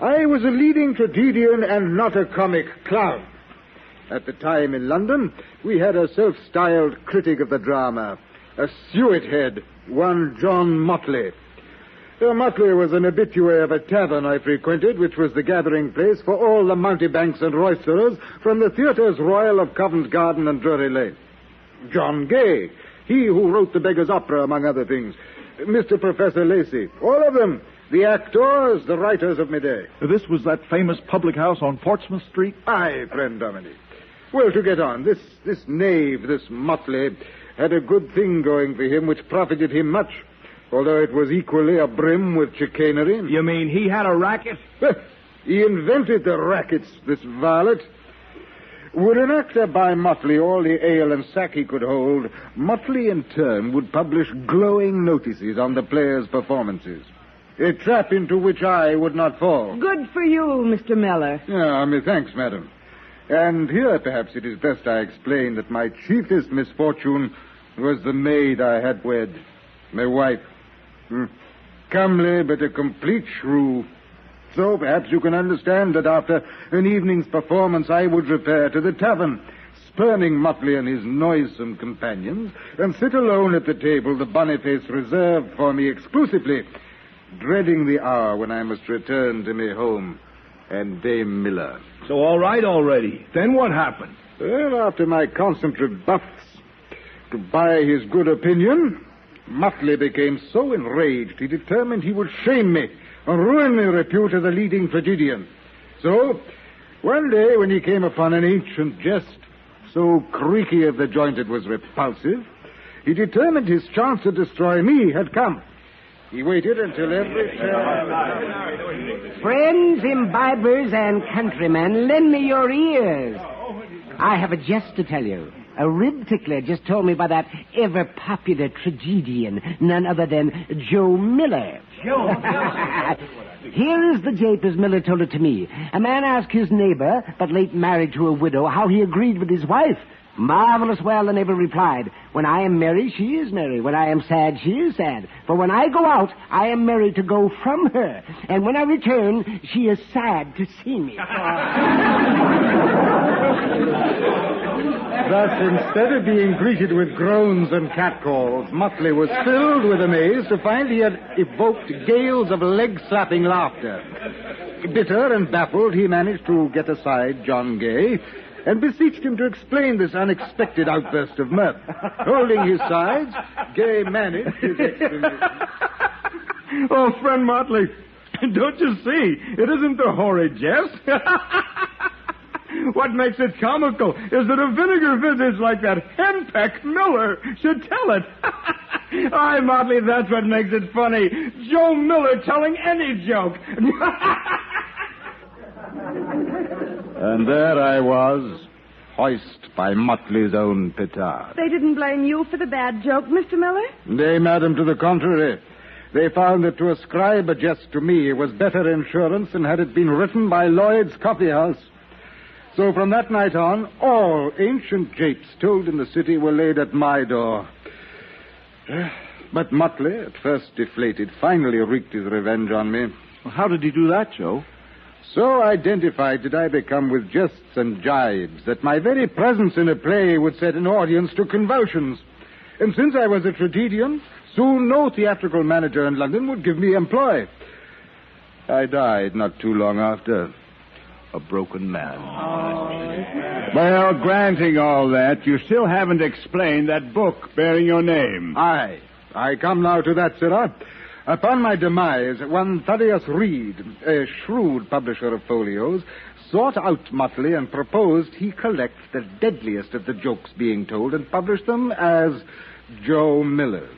I was a leading tragedian and not a comic clown. At the time in London, we had a self-styled critic of the drama, a suet head, one John Motley. Motley was an habitué of a tavern I frequented, which was the gathering place for all the mountebanks and roisterers from the Theatres Royal of Covent Garden and Drury Lane. John Gay, he who wrote The Beggar's Opera, among other things. Mr. Professor Lacey, all of them, The actors, the writers of midday. This was that famous public house on Portsmouth Street? Aye, friend Dominic. Well, to get on, this knave, this Motley, had a good thing going for him which profited him much, although it was equally abrim with chicanery. You mean he had a racket? He invented the rackets, this varlet. Would an actor buy Motley all the ale and sack he could hold, Motley in turn would publish glowing notices on the players' performances. A trap into which I would not fall. Good for you, Mr. Miller. Thanks, madam. And here, perhaps, it is best I explain that my chiefest misfortune was the maid I had wed, my wife. Comely, but a complete shrew. So perhaps you can understand that after an evening's performance I would repair to the tavern, spurning Motley and his noisome companions, and sit alone at the table the Boniface reserved for me exclusively, dreading the hour when I must return to my home and Dame Miller. So all right already. Then what happened? Well, after my constant rebuffs to buy his good opinion, Motley became so enraged he determined he would shame me and ruin my repute as a leading tragedian. So, one day when he came upon an ancient jest, so creaky of the joint it was repulsive, he determined his chance to destroy me had come. He waited until every Friends, imbibers, and countrymen, lend me your ears. I have a jest to tell you. A rib tickler just told me by that ever-popular tragedian, none other than Joe Miller. Here is the jape as Miller told it to me. A man asked his neighbor, but late married to a widow, how he agreed with his wife. Marvelous well, the neighbor replied, when I am merry, she is merry. When I am sad, she is sad. For when I go out, I am merry to go from her. And when I return, she is sad to see me. Thus, instead of being greeted with groans and catcalls, Motley was filled with amaze to find he had evoked gales of leg-slapping laughter. Bitter and baffled, he managed to get aside John Gay and beseeched him to explain this unexpected outburst of mirth. Holding his sides, Gay managed his explanation. Oh, friend Motley, don't you see? It isn't a horrid jest. What makes it comical is that a vinegar visage like that henpecked Miller should tell it. Aye, Motley, that's what makes it funny. Joe Miller telling any joke. And there I was, hoist by Motley's own petard. They didn't blame you for the bad joke, Mr. Miller? Nay, madam, to the contrary. They found that to ascribe a jest to me was better insurance than had it been written by Lloyd's Coffee House. So from that night on, all ancient japes told in the city were laid at my door. But Motley, at first deflated, finally wreaked his revenge on me. Well, how did he do that, Joe? So identified did I become with jests and jibes that my very presence in a play would set an audience to convulsions. And since I was a tragedian, soon no theatrical manager in London would give me employ. I died not too long after, a broken man. Well, granting all that, you still haven't explained that book bearing your name. Aye, I come now to that, sirrah. Upon my demise, one Thaddeus Reed, a shrewd publisher of folios, sought out Motley and proposed he collect the deadliest of the jokes being told and publish them as Joe Miller's.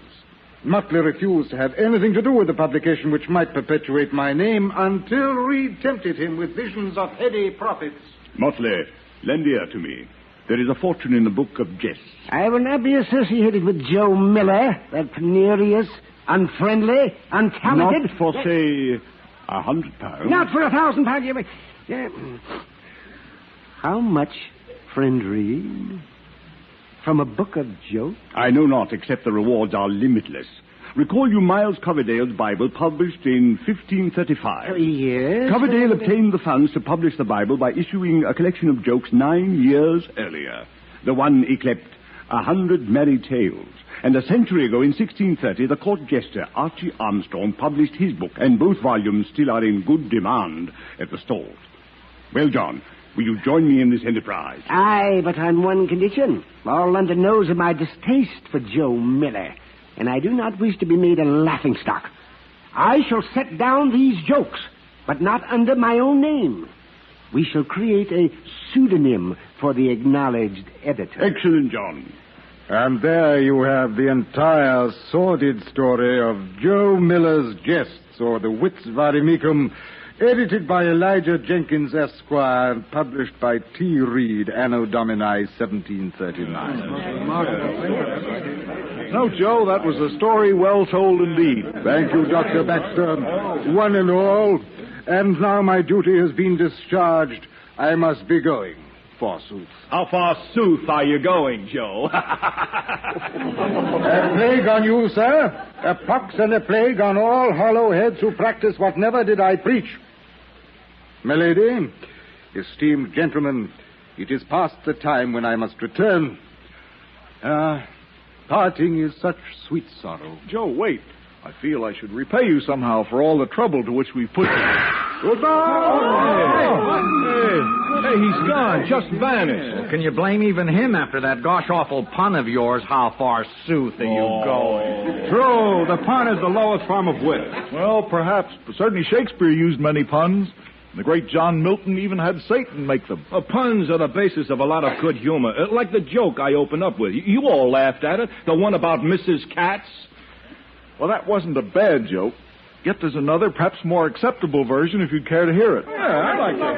Motley refused to have anything to do with the publication which might perpetuate my name until Reed tempted him with visions of heady profits. Motley, lend ear to me. There is a fortune in the book of jests. I will not be associated with Joe Miller, that penurious, unfriendly, untalented... Not for, say, £100. Not for £1,000. How much, friend Reed? From a book of jokes? I know not, except the rewards are limitless. Recall you Miles Coverdale's Bible, published in 1535. Oh, yes? Coverdale obtained the funds to publish the Bible by issuing a collection of jokes 9 years earlier. The one he clept 100 Merry Tales. And a century ago, in 1630, the court jester Archie Armstrong published his book, and both volumes still are in good demand at the stores. Well, John, will you join me in this enterprise? Aye, but on one condition. All London knows of my distaste for Joe Miller, and I do not wish to be made a laughingstock. I shall set down these jokes, but not under my own name. We shall create a pseudonym for the acknowledged editor. Excellent, John. And there you have the entire sordid story of Joe Miller's Jests, or the Wits Varimicum, edited by Elijah Jenkins, Esquire, and published by T. Reed, Anno Domini 1739. No, Joe, that was a story well told indeed. Thank you, Dr. Baxter, one and all. And now my duty has been discharged. I must be going, forsooth. How forsooth are you going, Joe? A plague on you, sir. A pox and a plague on all hollow heads who practice what never did I preach. Milady, esteemed gentlemen, it is past the time when I must return. Parting is such sweet sorrow. Joe, wait. I feel I should repay you somehow for all the trouble to which we've put you. Goodbye! Hey, he's gone. Just vanished. Well, can you blame even him after that gosh awful pun of yours? How forsooth are you going? True, the pun is the lowest form of wit. Well, perhaps, but certainly Shakespeare used many puns. The great John Milton even had Satan make them. Puns are the basis of a lot of good humor. Like the joke I opened up with. You all laughed at it. The one about Mrs. Katz. Well, that wasn't a bad joke. Yet there's another, perhaps more acceptable version if you'd care to hear it. Yeah, I'd like to hear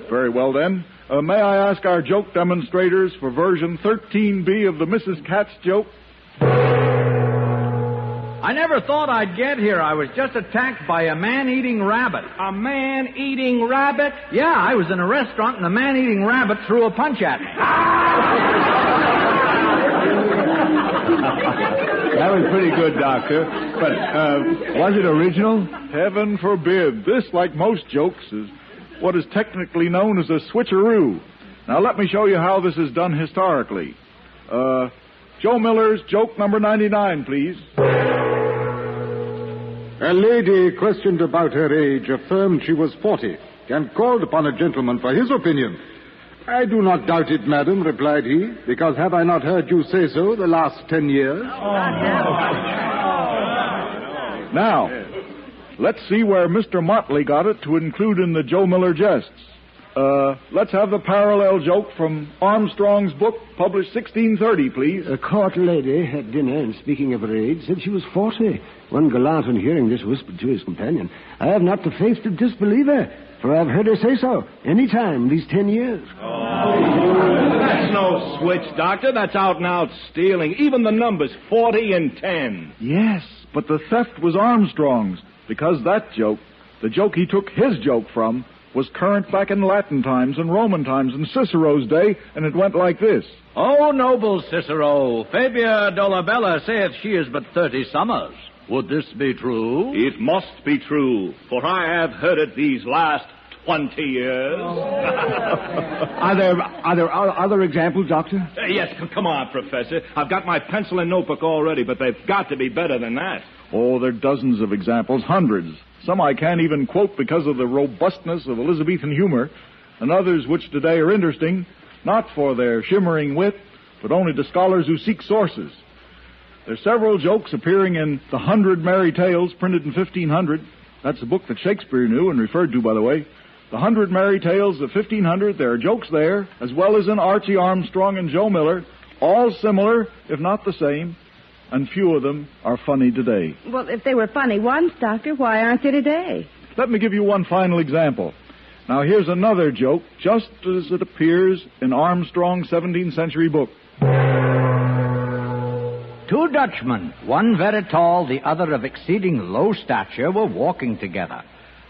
it. Very well, then. May I ask our joke demonstrators for version 13B of the Mrs. Katz joke? I never thought I'd get here. I was just attacked by a man-eating rabbit. A man-eating rabbit? Yeah, I was in a restaurant and a man-eating rabbit threw a punch at me. That was pretty good, Doctor. But, was it original? Heaven forbid. This, like most jokes, is what is technically known as a switcheroo. Now, let me show you how this is done historically. Joe Miller's joke number 99, please. A lady questioned about her age affirmed she was 40 and called upon a gentleman for his opinion. I do not doubt it, madam, replied he, because have I not heard you say so the last 10 years? Now, let's see where Mr. Motley got it to include in the Joe Miller jests. Let's have the parallel joke from Armstrong's book, published 1630, please. A court lady at dinner, and speaking of her age, said she was 40. One gallant, on hearing this, whispered to his companion, I have not the faith to disbelieve her, for I've heard her say so any time these 10 years. That's no switch, Doctor. That's out-and-out stealing. Even the numbers, 40 and 10. Yes, but the theft was Armstrong's, because that joke, the joke he took his joke from, was current back in Latin times and Roman times and Cicero's day, and it went like this. O noble Cicero, Fabia Dolabella saith she is but 30 summers. Would this be true? It must be true, for I have heard it these last 20 years. Are there other examples, Doctor? Yes, come on, Professor. I've got my pencil and notebook all ready, but they've got to be better than that. Oh, there are dozens of examples, hundreds. Some I can't even quote because of the robustness of Elizabethan humor, and others which today are interesting, not for their shimmering wit, but only to scholars who seek sources. There are several jokes appearing in The 100 Merry Tales, printed in 1500. That's a book that Shakespeare knew and referred to, by the way. The 100 Merry Tales of 1500, there are jokes there, as well as in Archie Armstrong and Joe Miller, all similar, if not the same, and few of them are funny today. Well, if they were funny once, Doctor, why aren't they today? Let me give you one final example. Now, here's another joke, just as it appears in Armstrong's 17th century book. Two Dutchmen, one very tall, the other of exceeding low stature, were walking together.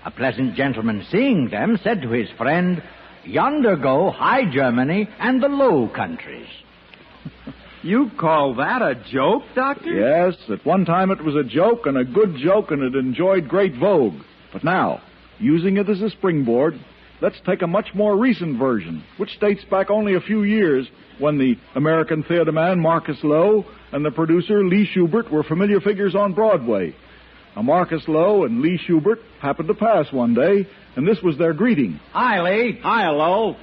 A pleasant gentleman, seeing them, said to his friend, Yonder go High Germany and the Low Countries. You call that a joke, Doctor? Yes, at one time it was a joke, and a good joke, and it enjoyed great vogue. But now, using it as a springboard, let's take a much more recent version, which dates back only a few years, when the American theater man Marcus Lowe and the producer Lee Shubert were familiar figures on Broadway. Now, Marcus Lowe and Lee Shubert happened to pass one day, and this was their greeting. Hi, Lee. Hi, Lowe.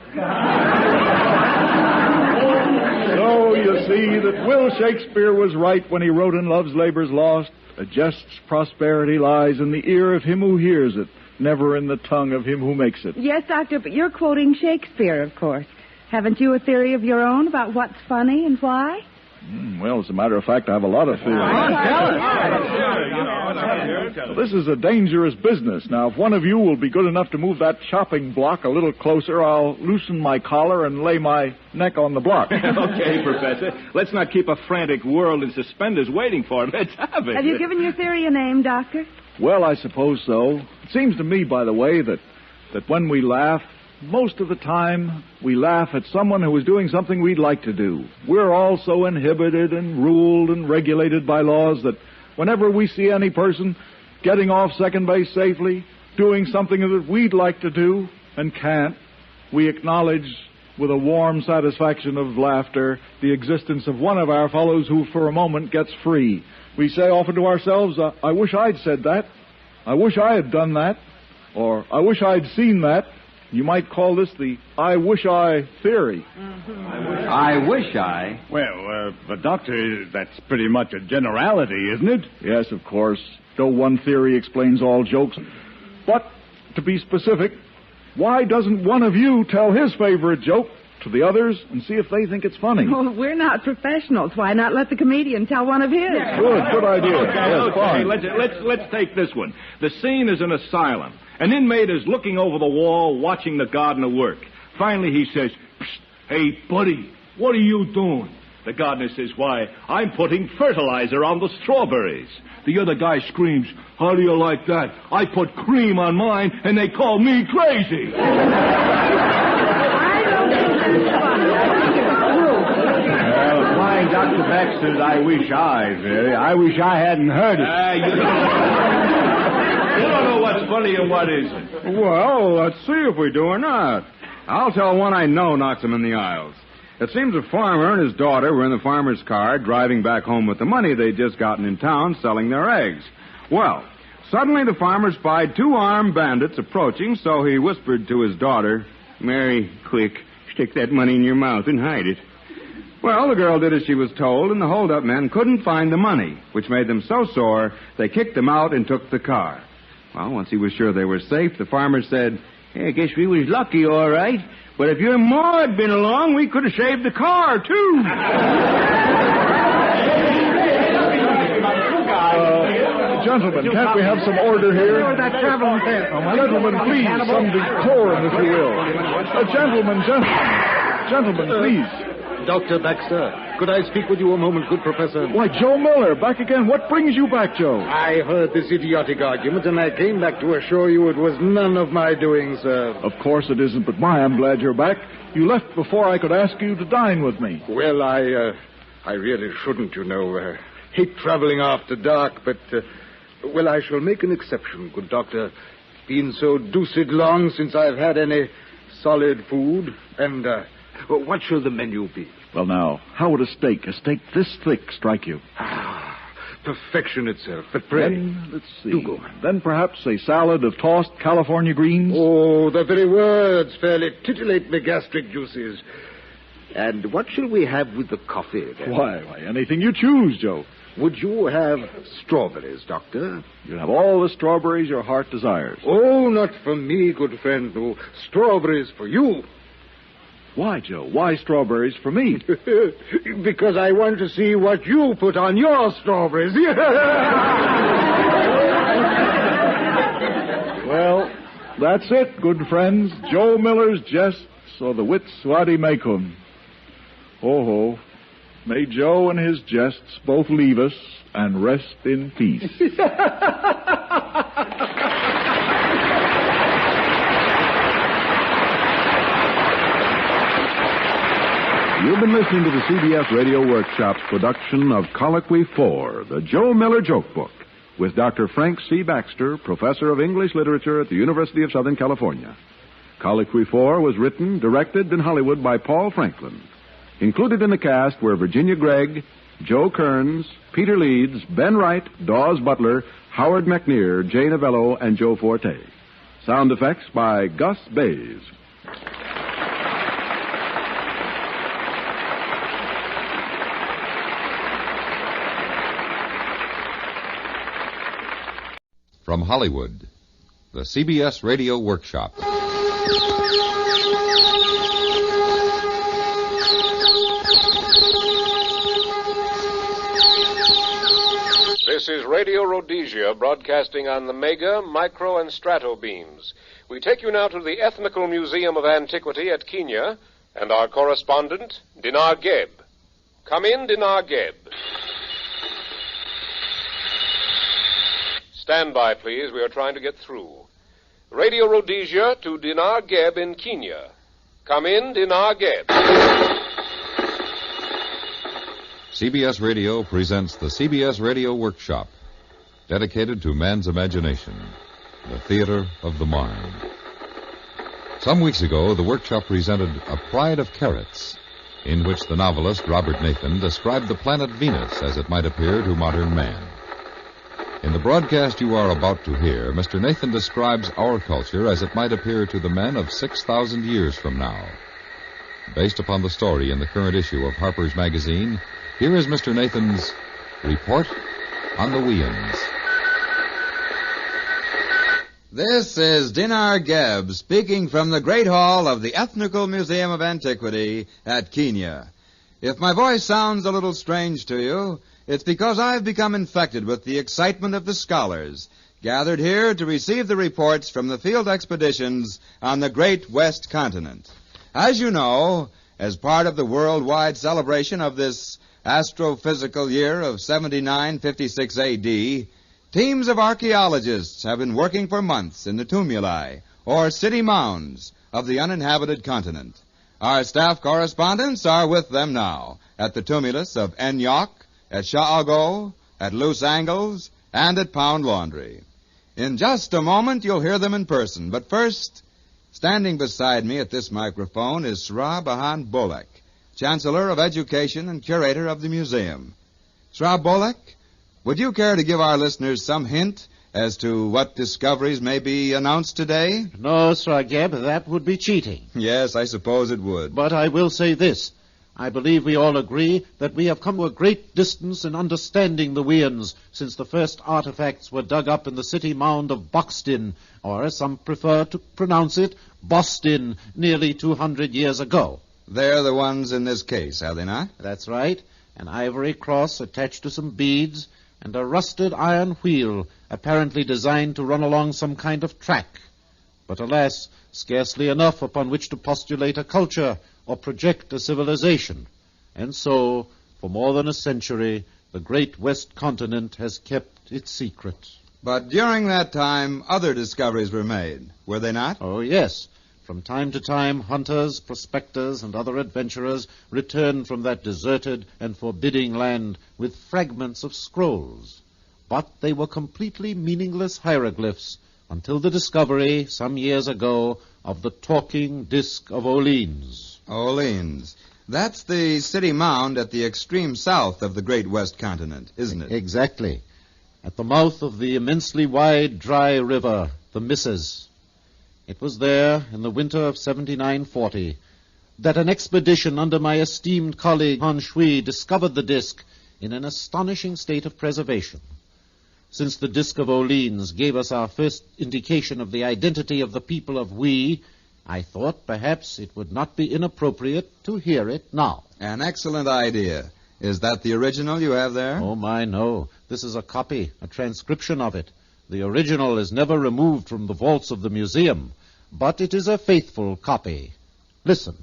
So you see that Will Shakespeare was right when he wrote in Love's Labour's Lost, a jest's prosperity lies in the ear of him who hears it, never in the tongue of him who makes it. Yes, Doctor, but you're quoting Shakespeare, of course. Haven't you a theory of your own about what's funny and why? Well, as a matter of fact, I have a lot of theories. Well, this is a dangerous business. Now, if one of you will be good enough to move that chopping block a little closer, I'll loosen my collar and lay my neck on the block. Okay, Professor. Let's not keep a frantic world in suspenders waiting for it. Let's have it. Have you given your theory a name, Doctor? Well, I suppose so. It seems to me, by the way, that when we laugh, most of the time, we laugh at someone who is doing something we'd like to do. We're all so inhibited and ruled and regulated by laws that whenever we see any person getting off second base safely, doing something that we'd like to do and can't, we acknowledge with a warm satisfaction of laughter the existence of one of our fellows who for a moment gets free. We say often to ourselves, I wish I'd said that. I wish I had done that. Or I wish I'd seen that. You might call this the I wish I theory. I wish I. Well, but Doctor, that's pretty much a generality, isn't it? Yes, of course. No one theory explains all jokes. But, to be specific, why doesn't one of you tell his favorite joke to the others and see if they think it's funny? Well, we're not professionals. Why not let the comedian tell one of his? Yeah. Good idea. Okay, fine. Let's take this one. The scene is an asylum. An inmate is looking over the wall, watching the gardener work. Finally, he says, "Psst, hey, buddy, what are you doing?" The gardener says, "Why, I'm putting fertilizer on the strawberries." The other guy screams, "How do you like that? I put cream on mine, and they call me crazy." Well, applying Dr. Baxter's I wish I theory, I wish I hadn't heard it. You don't know what's funny and what isn't. Well, let's see if we do or not. I'll tell one I know knocks him in the aisles. It seems a farmer and his daughter were in the farmer's car driving back home with the money they'd just gotten in town selling their eggs. Well, suddenly the farmer spied two armed bandits approaching, so he whispered to his daughter, "Mary, quick, stick that money in your mouth and hide it." Well, the girl did as she was told, and the hold-up men couldn't find the money, which made them so sore they kicked them out and took the car. Well, once he was sure they were safe, the farmer said, "Hey, I guess we was lucky, all right. But if your ma had been along, we could have saved the car, too." Gentlemen, can't we have some order here? Gentlemen, please, some decorum, if you will. Gentlemen, please. Dr. Baxter, could I speak with you a moment, good professor? Why, Joe Miller, back again. What brings you back, Joe? I heard this idiotic argument, and I came back to assure you it was none of my doing, sir. Of course it isn't, but I'm glad you're back. You left before I could ask you to dine with me. Well, I really shouldn't, you know. Hate traveling after dark, but, well, I shall make an exception, good doctor. Been so deuced long since I've had any solid food, and, what shall the menu be? Well, now, how would a steak this thick, strike you? Perfection itself, but pray. Then, let's see. Do go. Then perhaps a salad of tossed California greens? Oh, the very words fairly titillate my gastric juices. And what shall we have with the coffee, then? Why, anything you choose, Joe. Would you have strawberries, Doctor? You have all the strawberries your heart desires. Oh, not for me, good friend. No, strawberries for you. Why, Joe? Why strawberries for me? Because I want to see what you put on your strawberries. Well, that's it, good friends. Joe Miller's jests, or the wits wadi mecum. Ho-ho. May Joe and his jests both leave us and rest in peace. You've been listening to the CBS Radio Workshop's production of Colloquy 4, the Joe Miller Joke Book, with Dr. Frank C. Baxter, Professor of English Literature at the University of Southern California. Colloquy 4 was written, directed in Hollywood by Paul Franklin. Included in the cast were Virginia Gregg, Joe Kearns, Peter Leeds, Ben Wright, Dawes Butler, Howard McNear, Jay Novello, and Joe Forte. Sound effects by Gus Bays. From Hollywood, the CBS Radio Workshop. This is Radio Rhodesia, broadcasting on the mega, micro, and strato beams. We take you now to the Ethnical Museum of Antiquity at Kenya, and our correspondent, Dinar Geb. Come in, Dinar Geb. Stand by, please. We are trying to get through. Radio Rhodesia to Dinar Geb in Kenya. Come in, Dinar Geb. CBS Radio presents the CBS Radio Workshop, dedicated to man's imagination, the theater of the mind. Some weeks ago, the workshop presented A Pride of Carrots, in which the novelist Robert Nathan described the planet Venus as it might appear to modern man. In the broadcast you are about to hear, Mr. Nathan describes our culture as it might appear to the men of 6,000 years from now. Based upon the story in the current issue of Harper's Magazine, here is Mr. Nathan's report on the We-Uns. This is Dinar Geb speaking from the Great Hall of the Ethnical Museum of Antiquity at Kenya. If my voice sounds a little strange to you, it's because I've become infected with the excitement of the scholars gathered here to receive the reports from the field expeditions on the Great West Continent. As you know, as part of the worldwide celebration of this astrophysical year of 7956 A.D., teams of archaeologists have been working for months in the tumuli, or city mounds, of the uninhabited continent. Our staff correspondents are with them now at the tumulus of Enyok, at Shaago, at Loose Angles, and at Pound Laundry. In just a moment, you'll hear them in person. But first, standing beside me at this microphone is Sra Bahan Bolek, Chancellor of Education and Curator of the Museum. Sra Bolek, would you care to give our listeners some hint as to what discoveries may be announced today? No, Sra Geb, that would be cheating. Yes, I suppose it would. But I will say this. I believe we all agree that we have come to a great distance in understanding the We-Uns since the first artifacts were dug up in the city mound of Boxtin, or as some prefer to pronounce it, Boston, nearly 200 years ago. They're the ones in this case, are they not? That's right. An ivory cross attached to some beads and a rusted iron wheel apparently designed to run along some kind of track. But alas, scarcely enough upon which to postulate a culture or project a civilization. And so, for more than a century, the Great West Continent has kept its secret. But during that time, other discoveries were made, were they not? Oh, yes. From time to time, hunters, prospectors, and other adventurers returned from that deserted and forbidding land with fragments of scrolls. But they were completely meaningless hieroglyphs until the discovery, some years ago, of the talking disk of Orleans. Orleans. That's the city mound at the extreme south of the Great West Continent, isn't it? Exactly. At the mouth of the immensely wide, dry river, the Misses. It was there, in the winter of 7940, that an expedition under my esteemed colleague Han Shui discovered the disk in an astonishing state of preservation. Since the disk of Orleans gave us our first indication of the identity of the people of We, I thought perhaps it would not be inappropriate to hear it now. An excellent idea. Is that the original you have there? Oh, my, no. This is a copy, a transcription of it. The original is never removed from the vaults of the museum, but it is a faithful copy. Listen.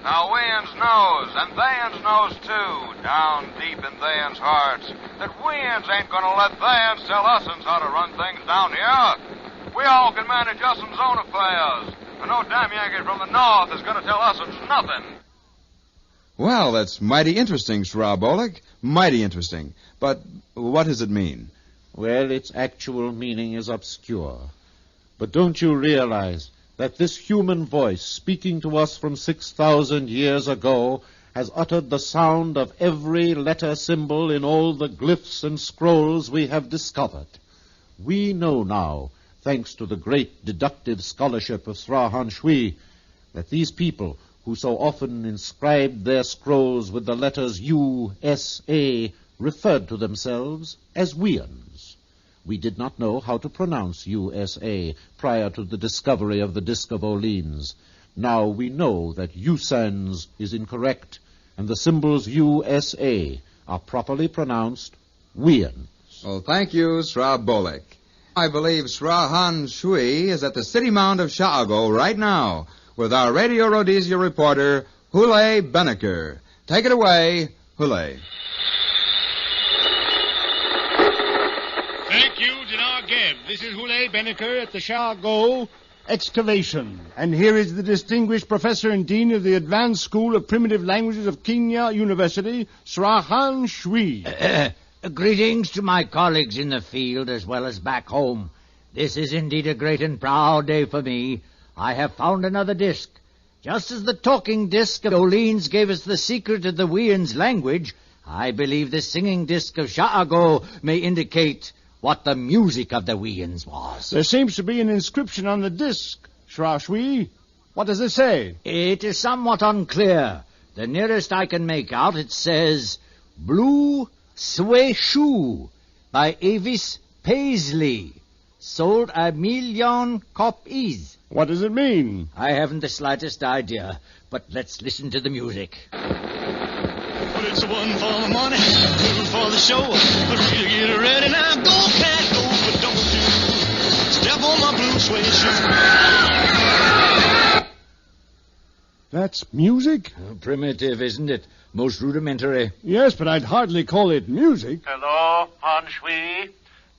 Now, We-Uns knows, and they-uns knows, too, down deep in they-uns' hearts, that We-Uns ain't gonna let they-uns tell us-uns how to run things down here. We all can manage us-uns' own affairs, and no damn Yankee from the north is gonna tell us-uns nothing. Well, that's mighty interesting, Sra Bolek. Mighty interesting. But what does it mean? Well, its actual meaning is obscure. But don't you realize that this human voice speaking to us from 6,000 years ago has uttered the sound of every letter symbol in all the glyphs and scrolls we have discovered? We know now, thanks to the great deductive scholarship of Sra Han Shui, that these people, who so often inscribed their scrolls with the letters U, S, A, referred to themselves as We-Uns. We did not know how to pronounce USA prior to the discovery of the Disc of Orleans. Now we know that USANS is incorrect, and the symbols USA are properly pronounced We-Uns. Well, thank you, Sra Bolek. I believe Sra Han Shui is at the City Mound of Chicago right now with our Radio Rhodesia reporter, Hule Benneker. Take it away, Hule. Thank you, Dinar Geb. This is Hule Benneker at the Chicago excavation. And here is the distinguished professor and dean of the Advanced School of Primitive Languages of Kenya University, Sra Han Shui. Greetings to my colleagues in the field as well as back home. This is indeed a great and proud day for me. I have found another disc. Just as the talking disc of Orleans gave us the secret of the We-Uns language, I believe the singing disc of Chicago may indicate what the music of the We-Uns was. There seems to be an inscription on the disc, Sra Shui. What does it say? It is somewhat unclear. The nearest I can make out, it says, Blue Sway Shoe by Avis Paisley. Sold 1,000,000 copies. What does it mean? I haven't the slightest idea, but let's listen to the music. Well, it's one for the money, two for the show. But really get ready now. Go, cat, go, but don't you step on my blue suede shoe. That's music? Primitive, isn't it? Most rudimentary. Yes, but I'd hardly call it music. Hello, Han Shui.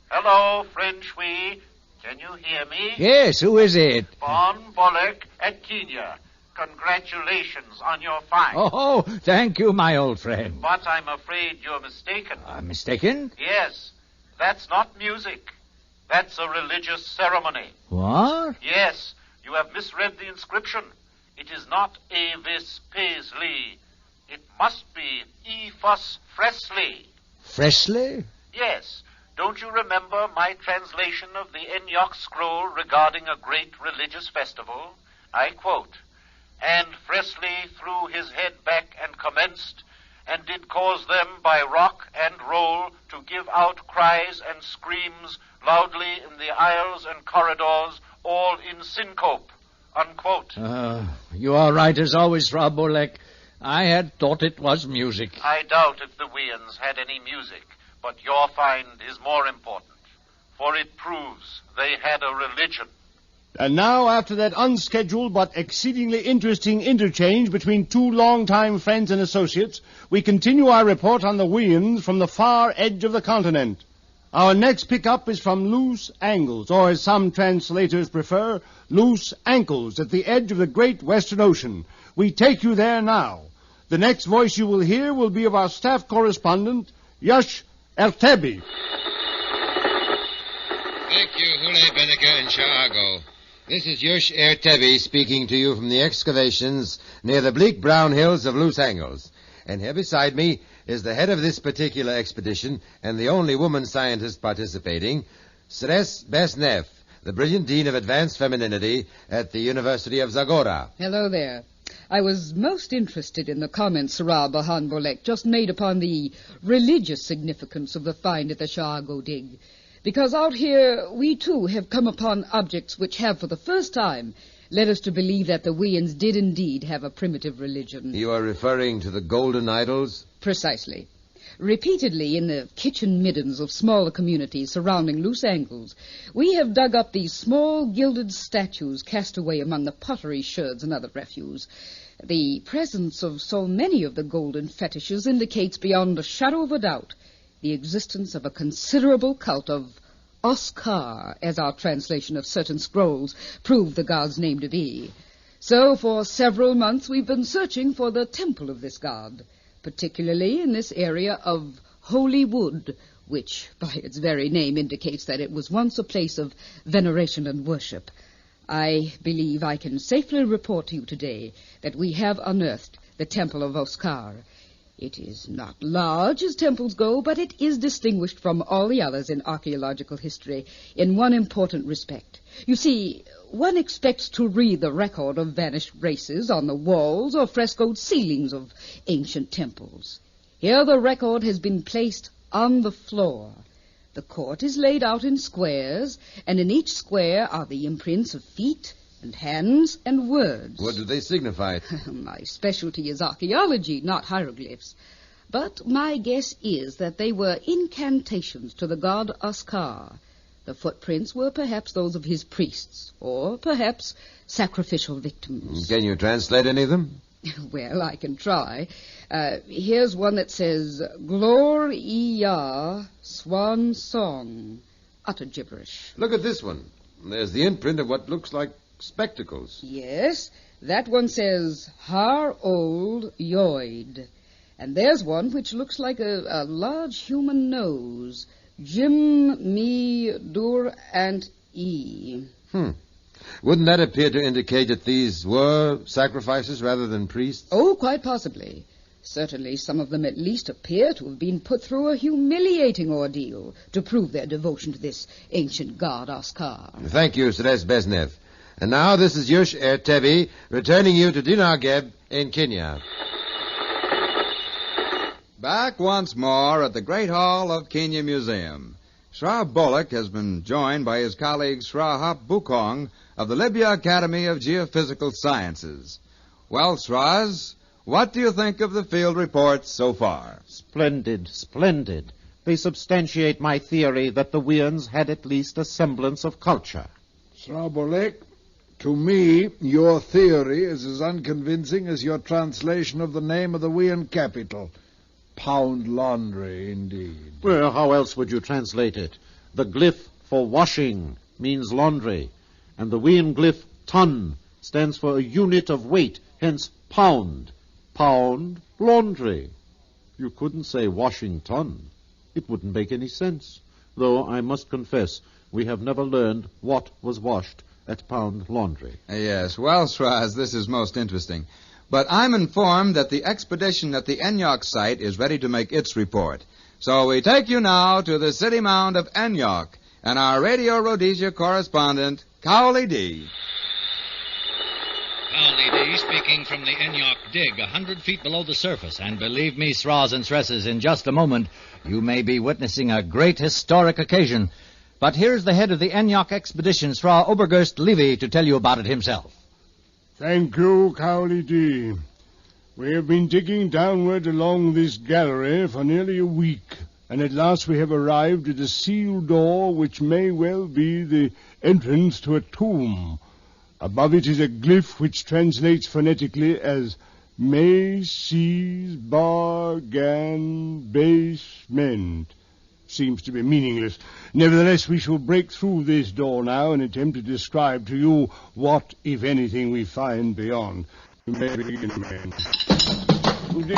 Hello, friend Shui. Can you hear me? Yes, who is it? Bon Bolek at Kenya. Congratulations on your find. Oh, thank you, my old friend. But I'm afraid you're mistaken. Mistaken? Yes, that's not music. That's a religious ceremony. What? Yes, you have misread the inscription. It is not Avis Paisley. It must be Ephus Fresley. Fresley? Yes. Don't you remember my translation of the Enoch scroll regarding a great religious festival? I quote, "And Fresley threw his head back and commenced, and did cause them by rock and roll to give out cries and screams loudly in the aisles and corridors, all in syncope," unquote. You are right as always, Rob Bolek. I had thought it was music. I doubt if the We-Uns had any music, but your find is more important, for it proves they had a religion. And now, after that unscheduled but exceedingly interesting interchange between two longtime friends and associates, we continue our report on the We-Uns from the far edge of the continent. Our next pickup is from Loose Angles, or as some translators prefer, Loose Ankles, at the edge of the great Western Ocean. We take you there now. The next voice you will hear will be of our staff correspondent, Yush Ertebi. Thank you, Hule Benneker in Chicago. This is Yush Ertebi speaking to you from the excavations near the bleak brown hills of Loose Angles. And here beside me is the head of this particular expedition and the only woman scientist participating, Ceres Besnev, the brilliant dean of advanced femininity at the University of Zagora. Hello there. I was most interested in the comments Sarah Bahan Bolek just made upon the religious significance of the find at the Chicago dig. Because out here, we too have come upon objects which have for the first time led us to believe that the We-Uns did indeed have a primitive religion. You are referring to the golden idols? Precisely. Repeatedly in the kitchen middens of smaller communities surrounding Loose Angles, we have dug up these small gilded statues cast away among the pottery sherds and other refuse. The presence of so many of the golden fetishes indicates beyond a shadow of a doubt the existence of a considerable cult of Oscar, as our translation of certain scrolls proved the god's name to be. So for several months we've been searching for the temple of this god, particularly in this area of Holy Wood, which by its very name indicates that it was once a place of veneration and worship. I believe I can safely report to you today that we have unearthed the temple of Oscar. It is not large as temples go, but it is distinguished from all the others in archaeological history in one important respect. You see, one expects to read the record of vanished races on the walls or frescoed ceilings of ancient temples. Here the record has been placed on the floor. The court is laid out in squares, and in each square are the imprints of feet and hands and words. What do they signify? My specialty is archaeology, not hieroglyphs. But my guess is that they were incantations to the god Oscar. The footprints were perhaps those of his priests, or perhaps sacrificial victims. Can you translate any of them? Well, I can try. Here's one that says, Gloria Swan Song. Utter gibberish. Look at this one. There's the imprint of what looks like spectacles. Yes, that one says, Har Old Yoid. And there's one which looks like a large human nose. Jim Me Dur and E. Wouldn't that appear to indicate that these were sacrifices rather than priests? Oh, quite possibly. Certainly some of them at least appear to have been put through a humiliating ordeal to prove their devotion to this ancient god Oscar. Thank you, Celeste Besnev. And now this is Yush Ertebi returning you to Dinar Geb in Kenya. Back once more at the Great Hall of Kenya Museum. Shra Bullock has been joined by his colleague Shra Hap Bukong of the Libya Academy of Geophysical Sciences. Well, Shraz, what do you think of the field reports so far? Splendid, splendid. They substantiate my theory that the We-Uns had at least a semblance of culture. Srabolek, to me, your theory is as unconvincing as your translation of the name of the We-Un capital. Pound laundry, indeed. Well, how else would you translate it? The glyph for washing means laundry, and the We-Un glyph ton stands for a unit of weight, hence pound. Pound laundry. You couldn't say Washington. It wouldn't make any sense. Though I must confess, we have never learned what was washed at Pound Laundry. Yes, well, Shraz, this is most interesting. But I'm informed that the expedition at the Enyok site is ready to make its report. So we take you now to the city mound of Enyok and our Radio Rhodesia correspondent, Cowley D. Cowley D speaking from the Enyok dig 100 feet below the surface. And believe me, Sras and Stresses, in just a moment you may be witnessing a great historic occasion. But here's the head of the Enyok expedition, Sra Obergerst Levy, to tell you about it himself. Thank you, Cowley D. We have been digging downward along this gallery for nearly a week, and at last we have arrived at a sealed door which may well be the entrance to a tomb. Above it is a glyph which translates phonetically as Macy's Bargain Basement. Seems to be meaningless. Nevertheless, we shall break through this door now and attempt to describe to you what, if anything, we find beyond. You may begin, man.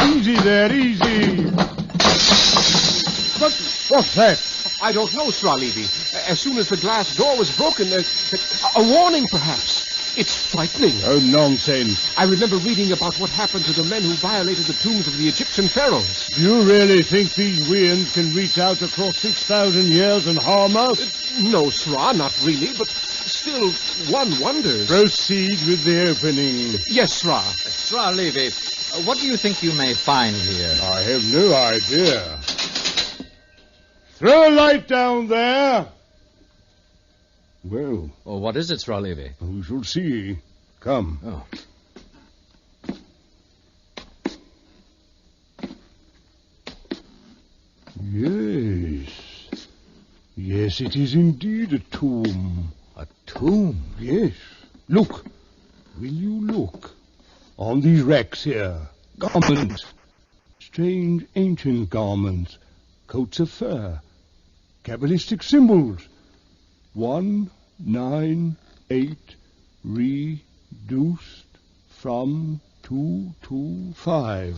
Easy there, easy. What's that? I don't know, Sra Levy. As soon as the glass door was broken, a warning, perhaps. It's frightening. Oh, nonsense. I remember reading about what happened to the men who violated the tombs of the Egyptian pharaohs. Do you really think these We-Uns can reach out across 6,000 years and harm us? No, Sra, not really, but still, one wonders. Proceed with the opening. Yes, Sra. Sra Levy, what do you think you may find here? I have no idea. Throw a light down there. Well. Oh, what is it, Sra Levy? We shall see. Come. Oh. Yes. Yes, it is indeed a tomb. A tomb? Yes. Look. Will you look? On these racks here. Garments. Strange ancient garments. Coats of fur. Kabbalistic symbols. 198 reduced from 225.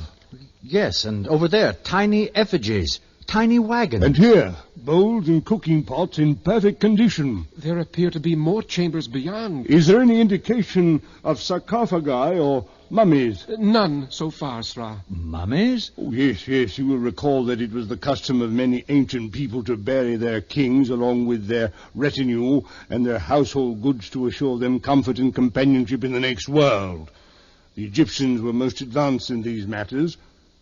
Yes, and over there, tiny effigies, tiny wagons. And here, bowls and cooking pots in perfect condition. There appear to be more chambers beyond. Is there any indication of sarcophagi or mummies? None so far, Sra. Mummies? Oh, yes. You will recall that it was the custom of many ancient people to bury their kings along with their retinue and their household goods to assure them comfort and companionship in the next world. The Egyptians were most advanced in these matters.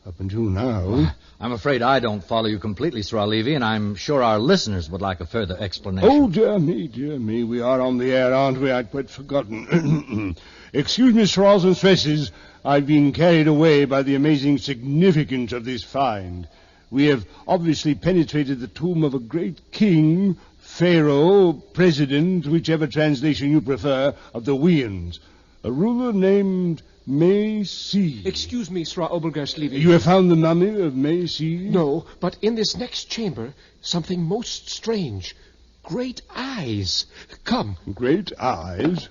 Up until now. I'm afraid I don't follow you completely, Sir Levy, and I'm sure our listeners would like a further explanation. Oh, dear me. We are on the air, aren't we? I'd quite forgotten. Excuse me, straws and stresses. I've been carried away by the amazing significance of this find. We have obviously penetrated the tomb of a great king, pharaoh, president, whichever translation you prefer, of the We-Uns. A ruler named May-See. Excuse me, Sra Obergerst-Levy. You have found the mummy of May-See? No, but in this next chamber, something most strange. Great eyes. Come. Great eyes?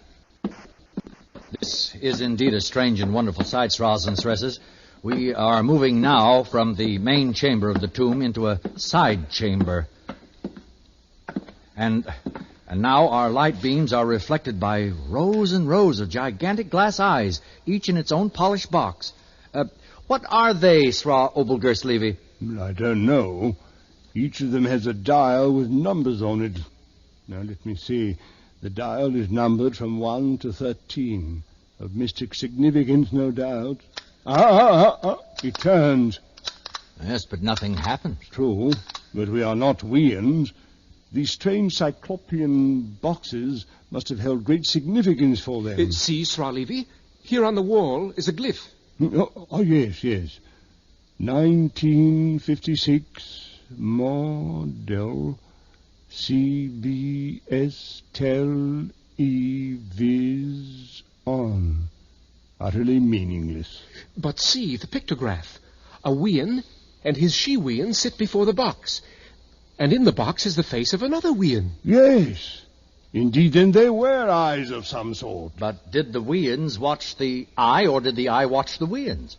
This is indeed a strange and wonderful sight, Straws and Stresses. We are moving now from the main chamber of the tomb into a side chamber. And now our light beams are reflected by rows and rows of gigantic glass eyes, each in its own polished box. What are they, Sra Obelgerst-Levy? I don't know. Each of them has a dial with numbers on it. Now, let me see. The dial is numbered from 1 to 13. Of mystic significance, no doubt. It turns. Yes, but nothing happens. True, but we are not We-Uns. These strange cyclopean boxes must have held great significance for them. See, Sra Levy? Here on the wall is a glyph. Yes. 1956 model CBS tel vis on. Utterly meaningless. But see, the pictograph. A We-Un and his she-We-Un sit before the box. And in the box is the face of another We-Un. Yes. Indeed, then they were eyes of some sort. But did the We-Uns watch the eye, or did the eye watch the We-Uns?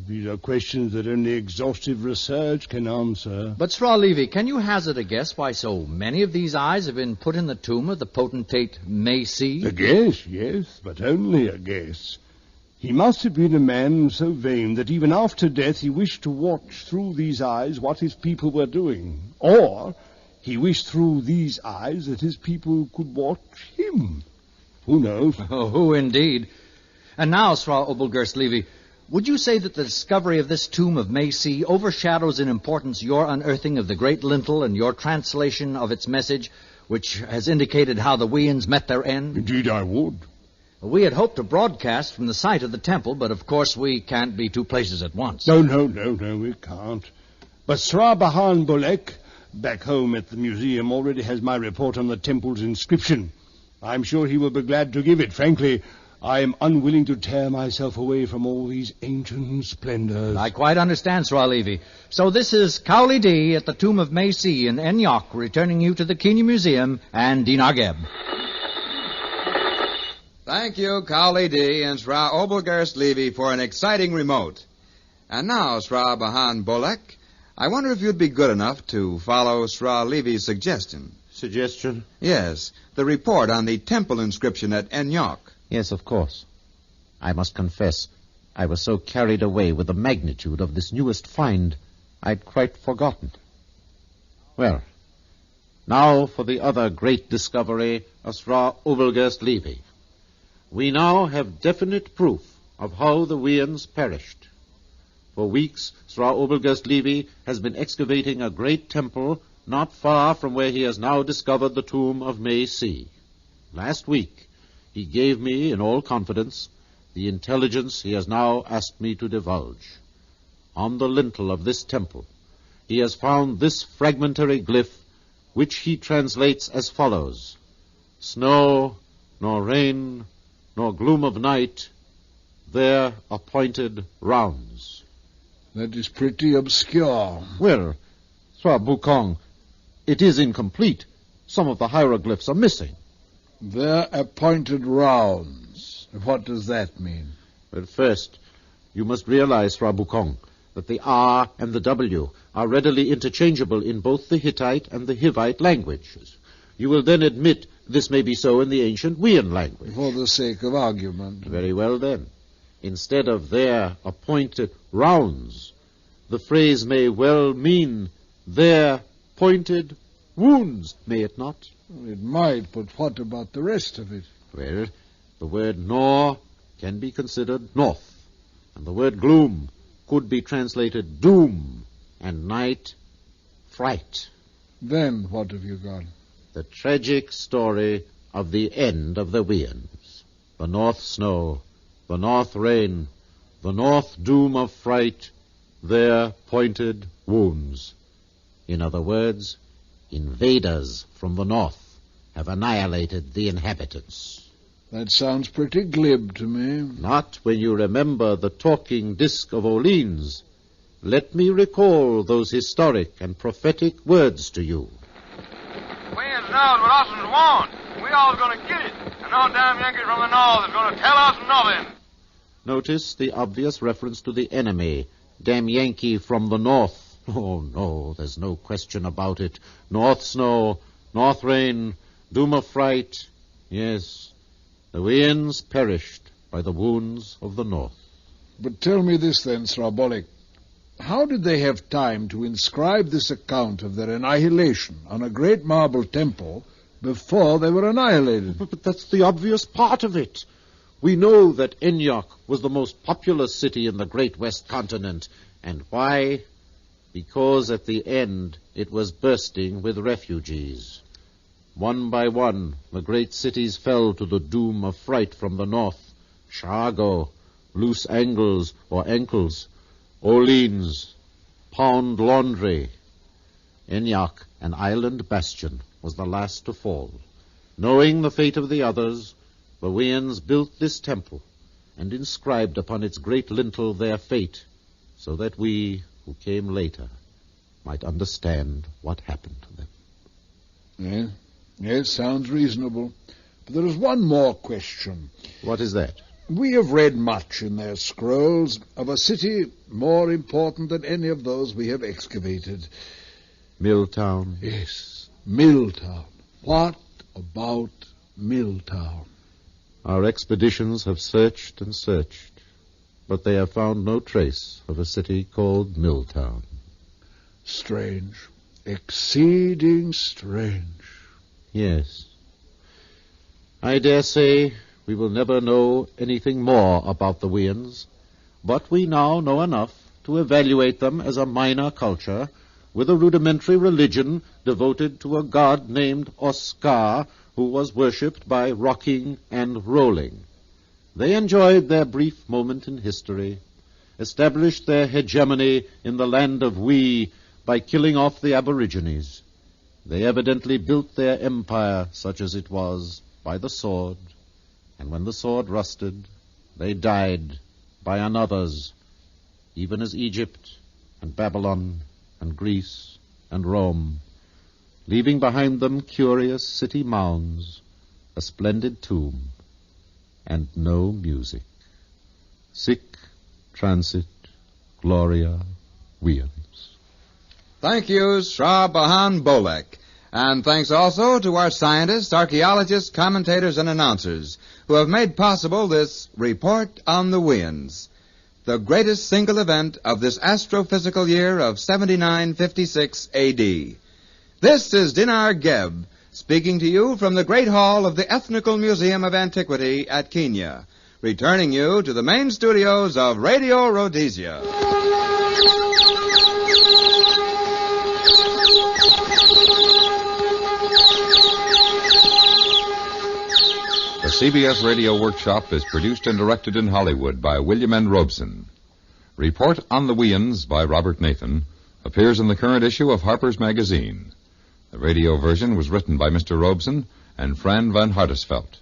These are questions that only exhaustive research can answer. But, Sra Levy, can you hazard a guess why so many of these eyes have been put in the tomb of the potentate May-See? A guess, yes, but only a guess. He must have been a man so vain that even after death he wished to watch through these eyes what his people were doing. Or he wished through these eyes that his people could watch him. Who knows? Oh, who indeed? And now, Sra Obelgerst-Levy, would you say that the discovery of this tomb of May-See overshadows in importance your unearthing of the great lintel and your translation of its message, which has indicated how the We-Uns met their end? Indeed I would. We had hoped to broadcast from the site of the temple, but of course we can't be two places at once. No, we can't. But Sra Bahan Bolek, back home at the museum, already has my report on the temple's inscription. I'm sure he will be glad to give it. Frankly, I am unwilling to tear myself away from all these ancient splendors. I quite understand, Sra Levy. So this is Cowley D at the tomb of May-See in Enyok, returning you to the Kenya Museum and Dinar Geb. Thank you, Cowley D. and Sra Obelgerst-Levy, for an exciting remote. And now, Sra Bahan Bolek, I wonder if you'd be good enough to follow Sra Levy's suggestion. Suggestion? Yes, the report on the temple inscription at Enyok. Yes, of course. I must confess, I was so carried away with the magnitude of this newest find, I'd quite forgotten. Well, now for the other great discovery of Sra Obelgerst-Levy. We now have definite proof of how the We-Uns perished. For weeks, Sra Obelgerst-Levy has been excavating a great temple not far from where he has now discovered the tomb of May-See. Last week, he gave me, in all confidence, the intelligence he has now asked me to divulge. On the lintel of this temple, he has found this fragmentary glyph, which he translates as follows: Snow, nor rain, nor gloom of night, their appointed rounds. That is pretty obscure. Well, Sra Bukong, it is incomplete. Some of the hieroglyphs are missing. Their appointed rounds. What does that mean? Well, first, you must realize, Sra Bukong, that the R and the W are readily interchangeable in both the Hittite and the Hivite languages. You will then admit this may be so in the ancient We-Un language. For the sake of argument. Very well, then. Instead of their appointed rounds, the phrase may well mean their pointed wounds, may it not? It might, but what about the rest of it? Well, the word nor can be considered north, and the word gloom could be translated doom, and night, fright. Then what have you got? The tragic story of the end of the We-Uns. The north snow, the north rain, the north doom of fright, their pointed wounds. In other words, invaders from the north have annihilated the inhabitants. That sounds pretty glib to me. Not when you remember the talking disc of Orleans. Let me recall those historic and prophetic words to you. We-Uns knows what us'ns want. We all's gonna get it. And no damn Yankee from the north is gonna tell us nothing. Notice the obvious reference to the enemy. Damn Yankee from the north. Oh, no, there's no question about it. North snow, north rain, doom of fright. Yes, the We-Uns perished by the wounds of the north. But tell me this then, Srabolik. How did they have time to inscribe this account of their annihilation on a great marble temple before they were annihilated? But that's the obvious part of it. We know that Antioch was the most populous city in the great West Continent. And why? Because at the end it was bursting with refugees. One by one, the great cities fell to the doom of fright from the north. Chicago, Loose Angles or Ankles, Orleans, Pound Laundry. Antioch, an island bastion, was the last to fall. Knowing the fate of the others, the We-Uns built this temple and inscribed upon its great lintel their fate, so that we, who came later, might understand what happened to them. Yes, sounds reasonable. But there is one more question. What is that? We have read much in their scrolls of a city more important than any of those we have excavated. Milltown? Yes, Milltown. What about Milltown? Our expeditions have searched and searched, but they have found no trace of a city called Milltown. Strange. Exceeding strange. Yes. I dare say we will never know anything more about the We-Uns, but we now know enough to evaluate them as a minor culture with a rudimentary religion devoted to a god named Oscar, who was worshipped by rocking and rolling. They enjoyed their brief moment in history, established their hegemony in the land of We by killing off the aborigines. They evidently built their empire, such as it was, by the sword, and when the sword rusted, they died by another's, even as Egypt and Babylon and Greece and Rome, leaving behind them curious city mounds, a splendid tomb, and no music. Sic transit gloria We-Uns. Thank you, Shrabahan Bolek. And thanks also to our scientists, archaeologists, commentators, and announcers who have made possible this Report on the We-Uns, the greatest single event of this astrophysical year of 7956 A.D. This is Dinar Geb, speaking to you from the Great Hall of the Ethnical Museum of Antiquity at Kenya, returning you to the main studios of Radio Rhodesia. The CBS Radio Workshop is produced and directed in Hollywood by William N. Robeson. Report on the We-Uns by Robert Nathan appears in the current issue of Harper's Magazine. The radio version was written by Mr. Robeson and Fran van Hartesveld.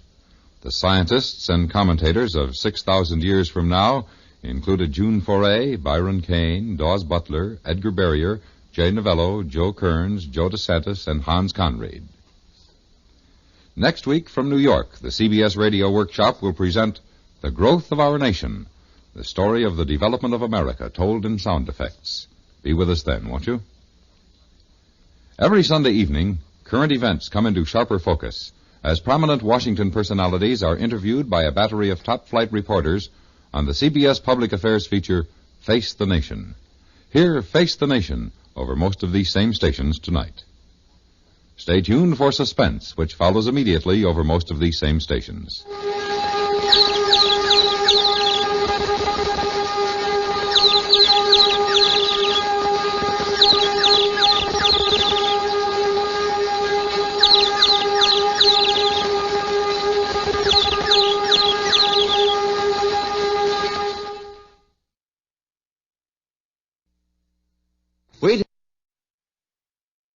The scientists and commentators of 6,000 Years From Now included June Foray, Byron Kane, Dawes Butler, Edgar Barrier, Jay Novello, Joe Kearns, Joe DeSantis, and Hans Conrad. Next week from New York, the CBS Radio Workshop will present The Growth of Our Nation, the story of the development of America told in sound effects. Be with us then, won't you? Every Sunday evening, current events come into sharper focus as prominent Washington personalities are interviewed by a battery of top-flight reporters on the CBS Public Affairs feature, Face the Nation. Hear Face the Nation over most of these same stations tonight. Stay tuned for Suspense, which follows immediately over most of these same stations. Wait.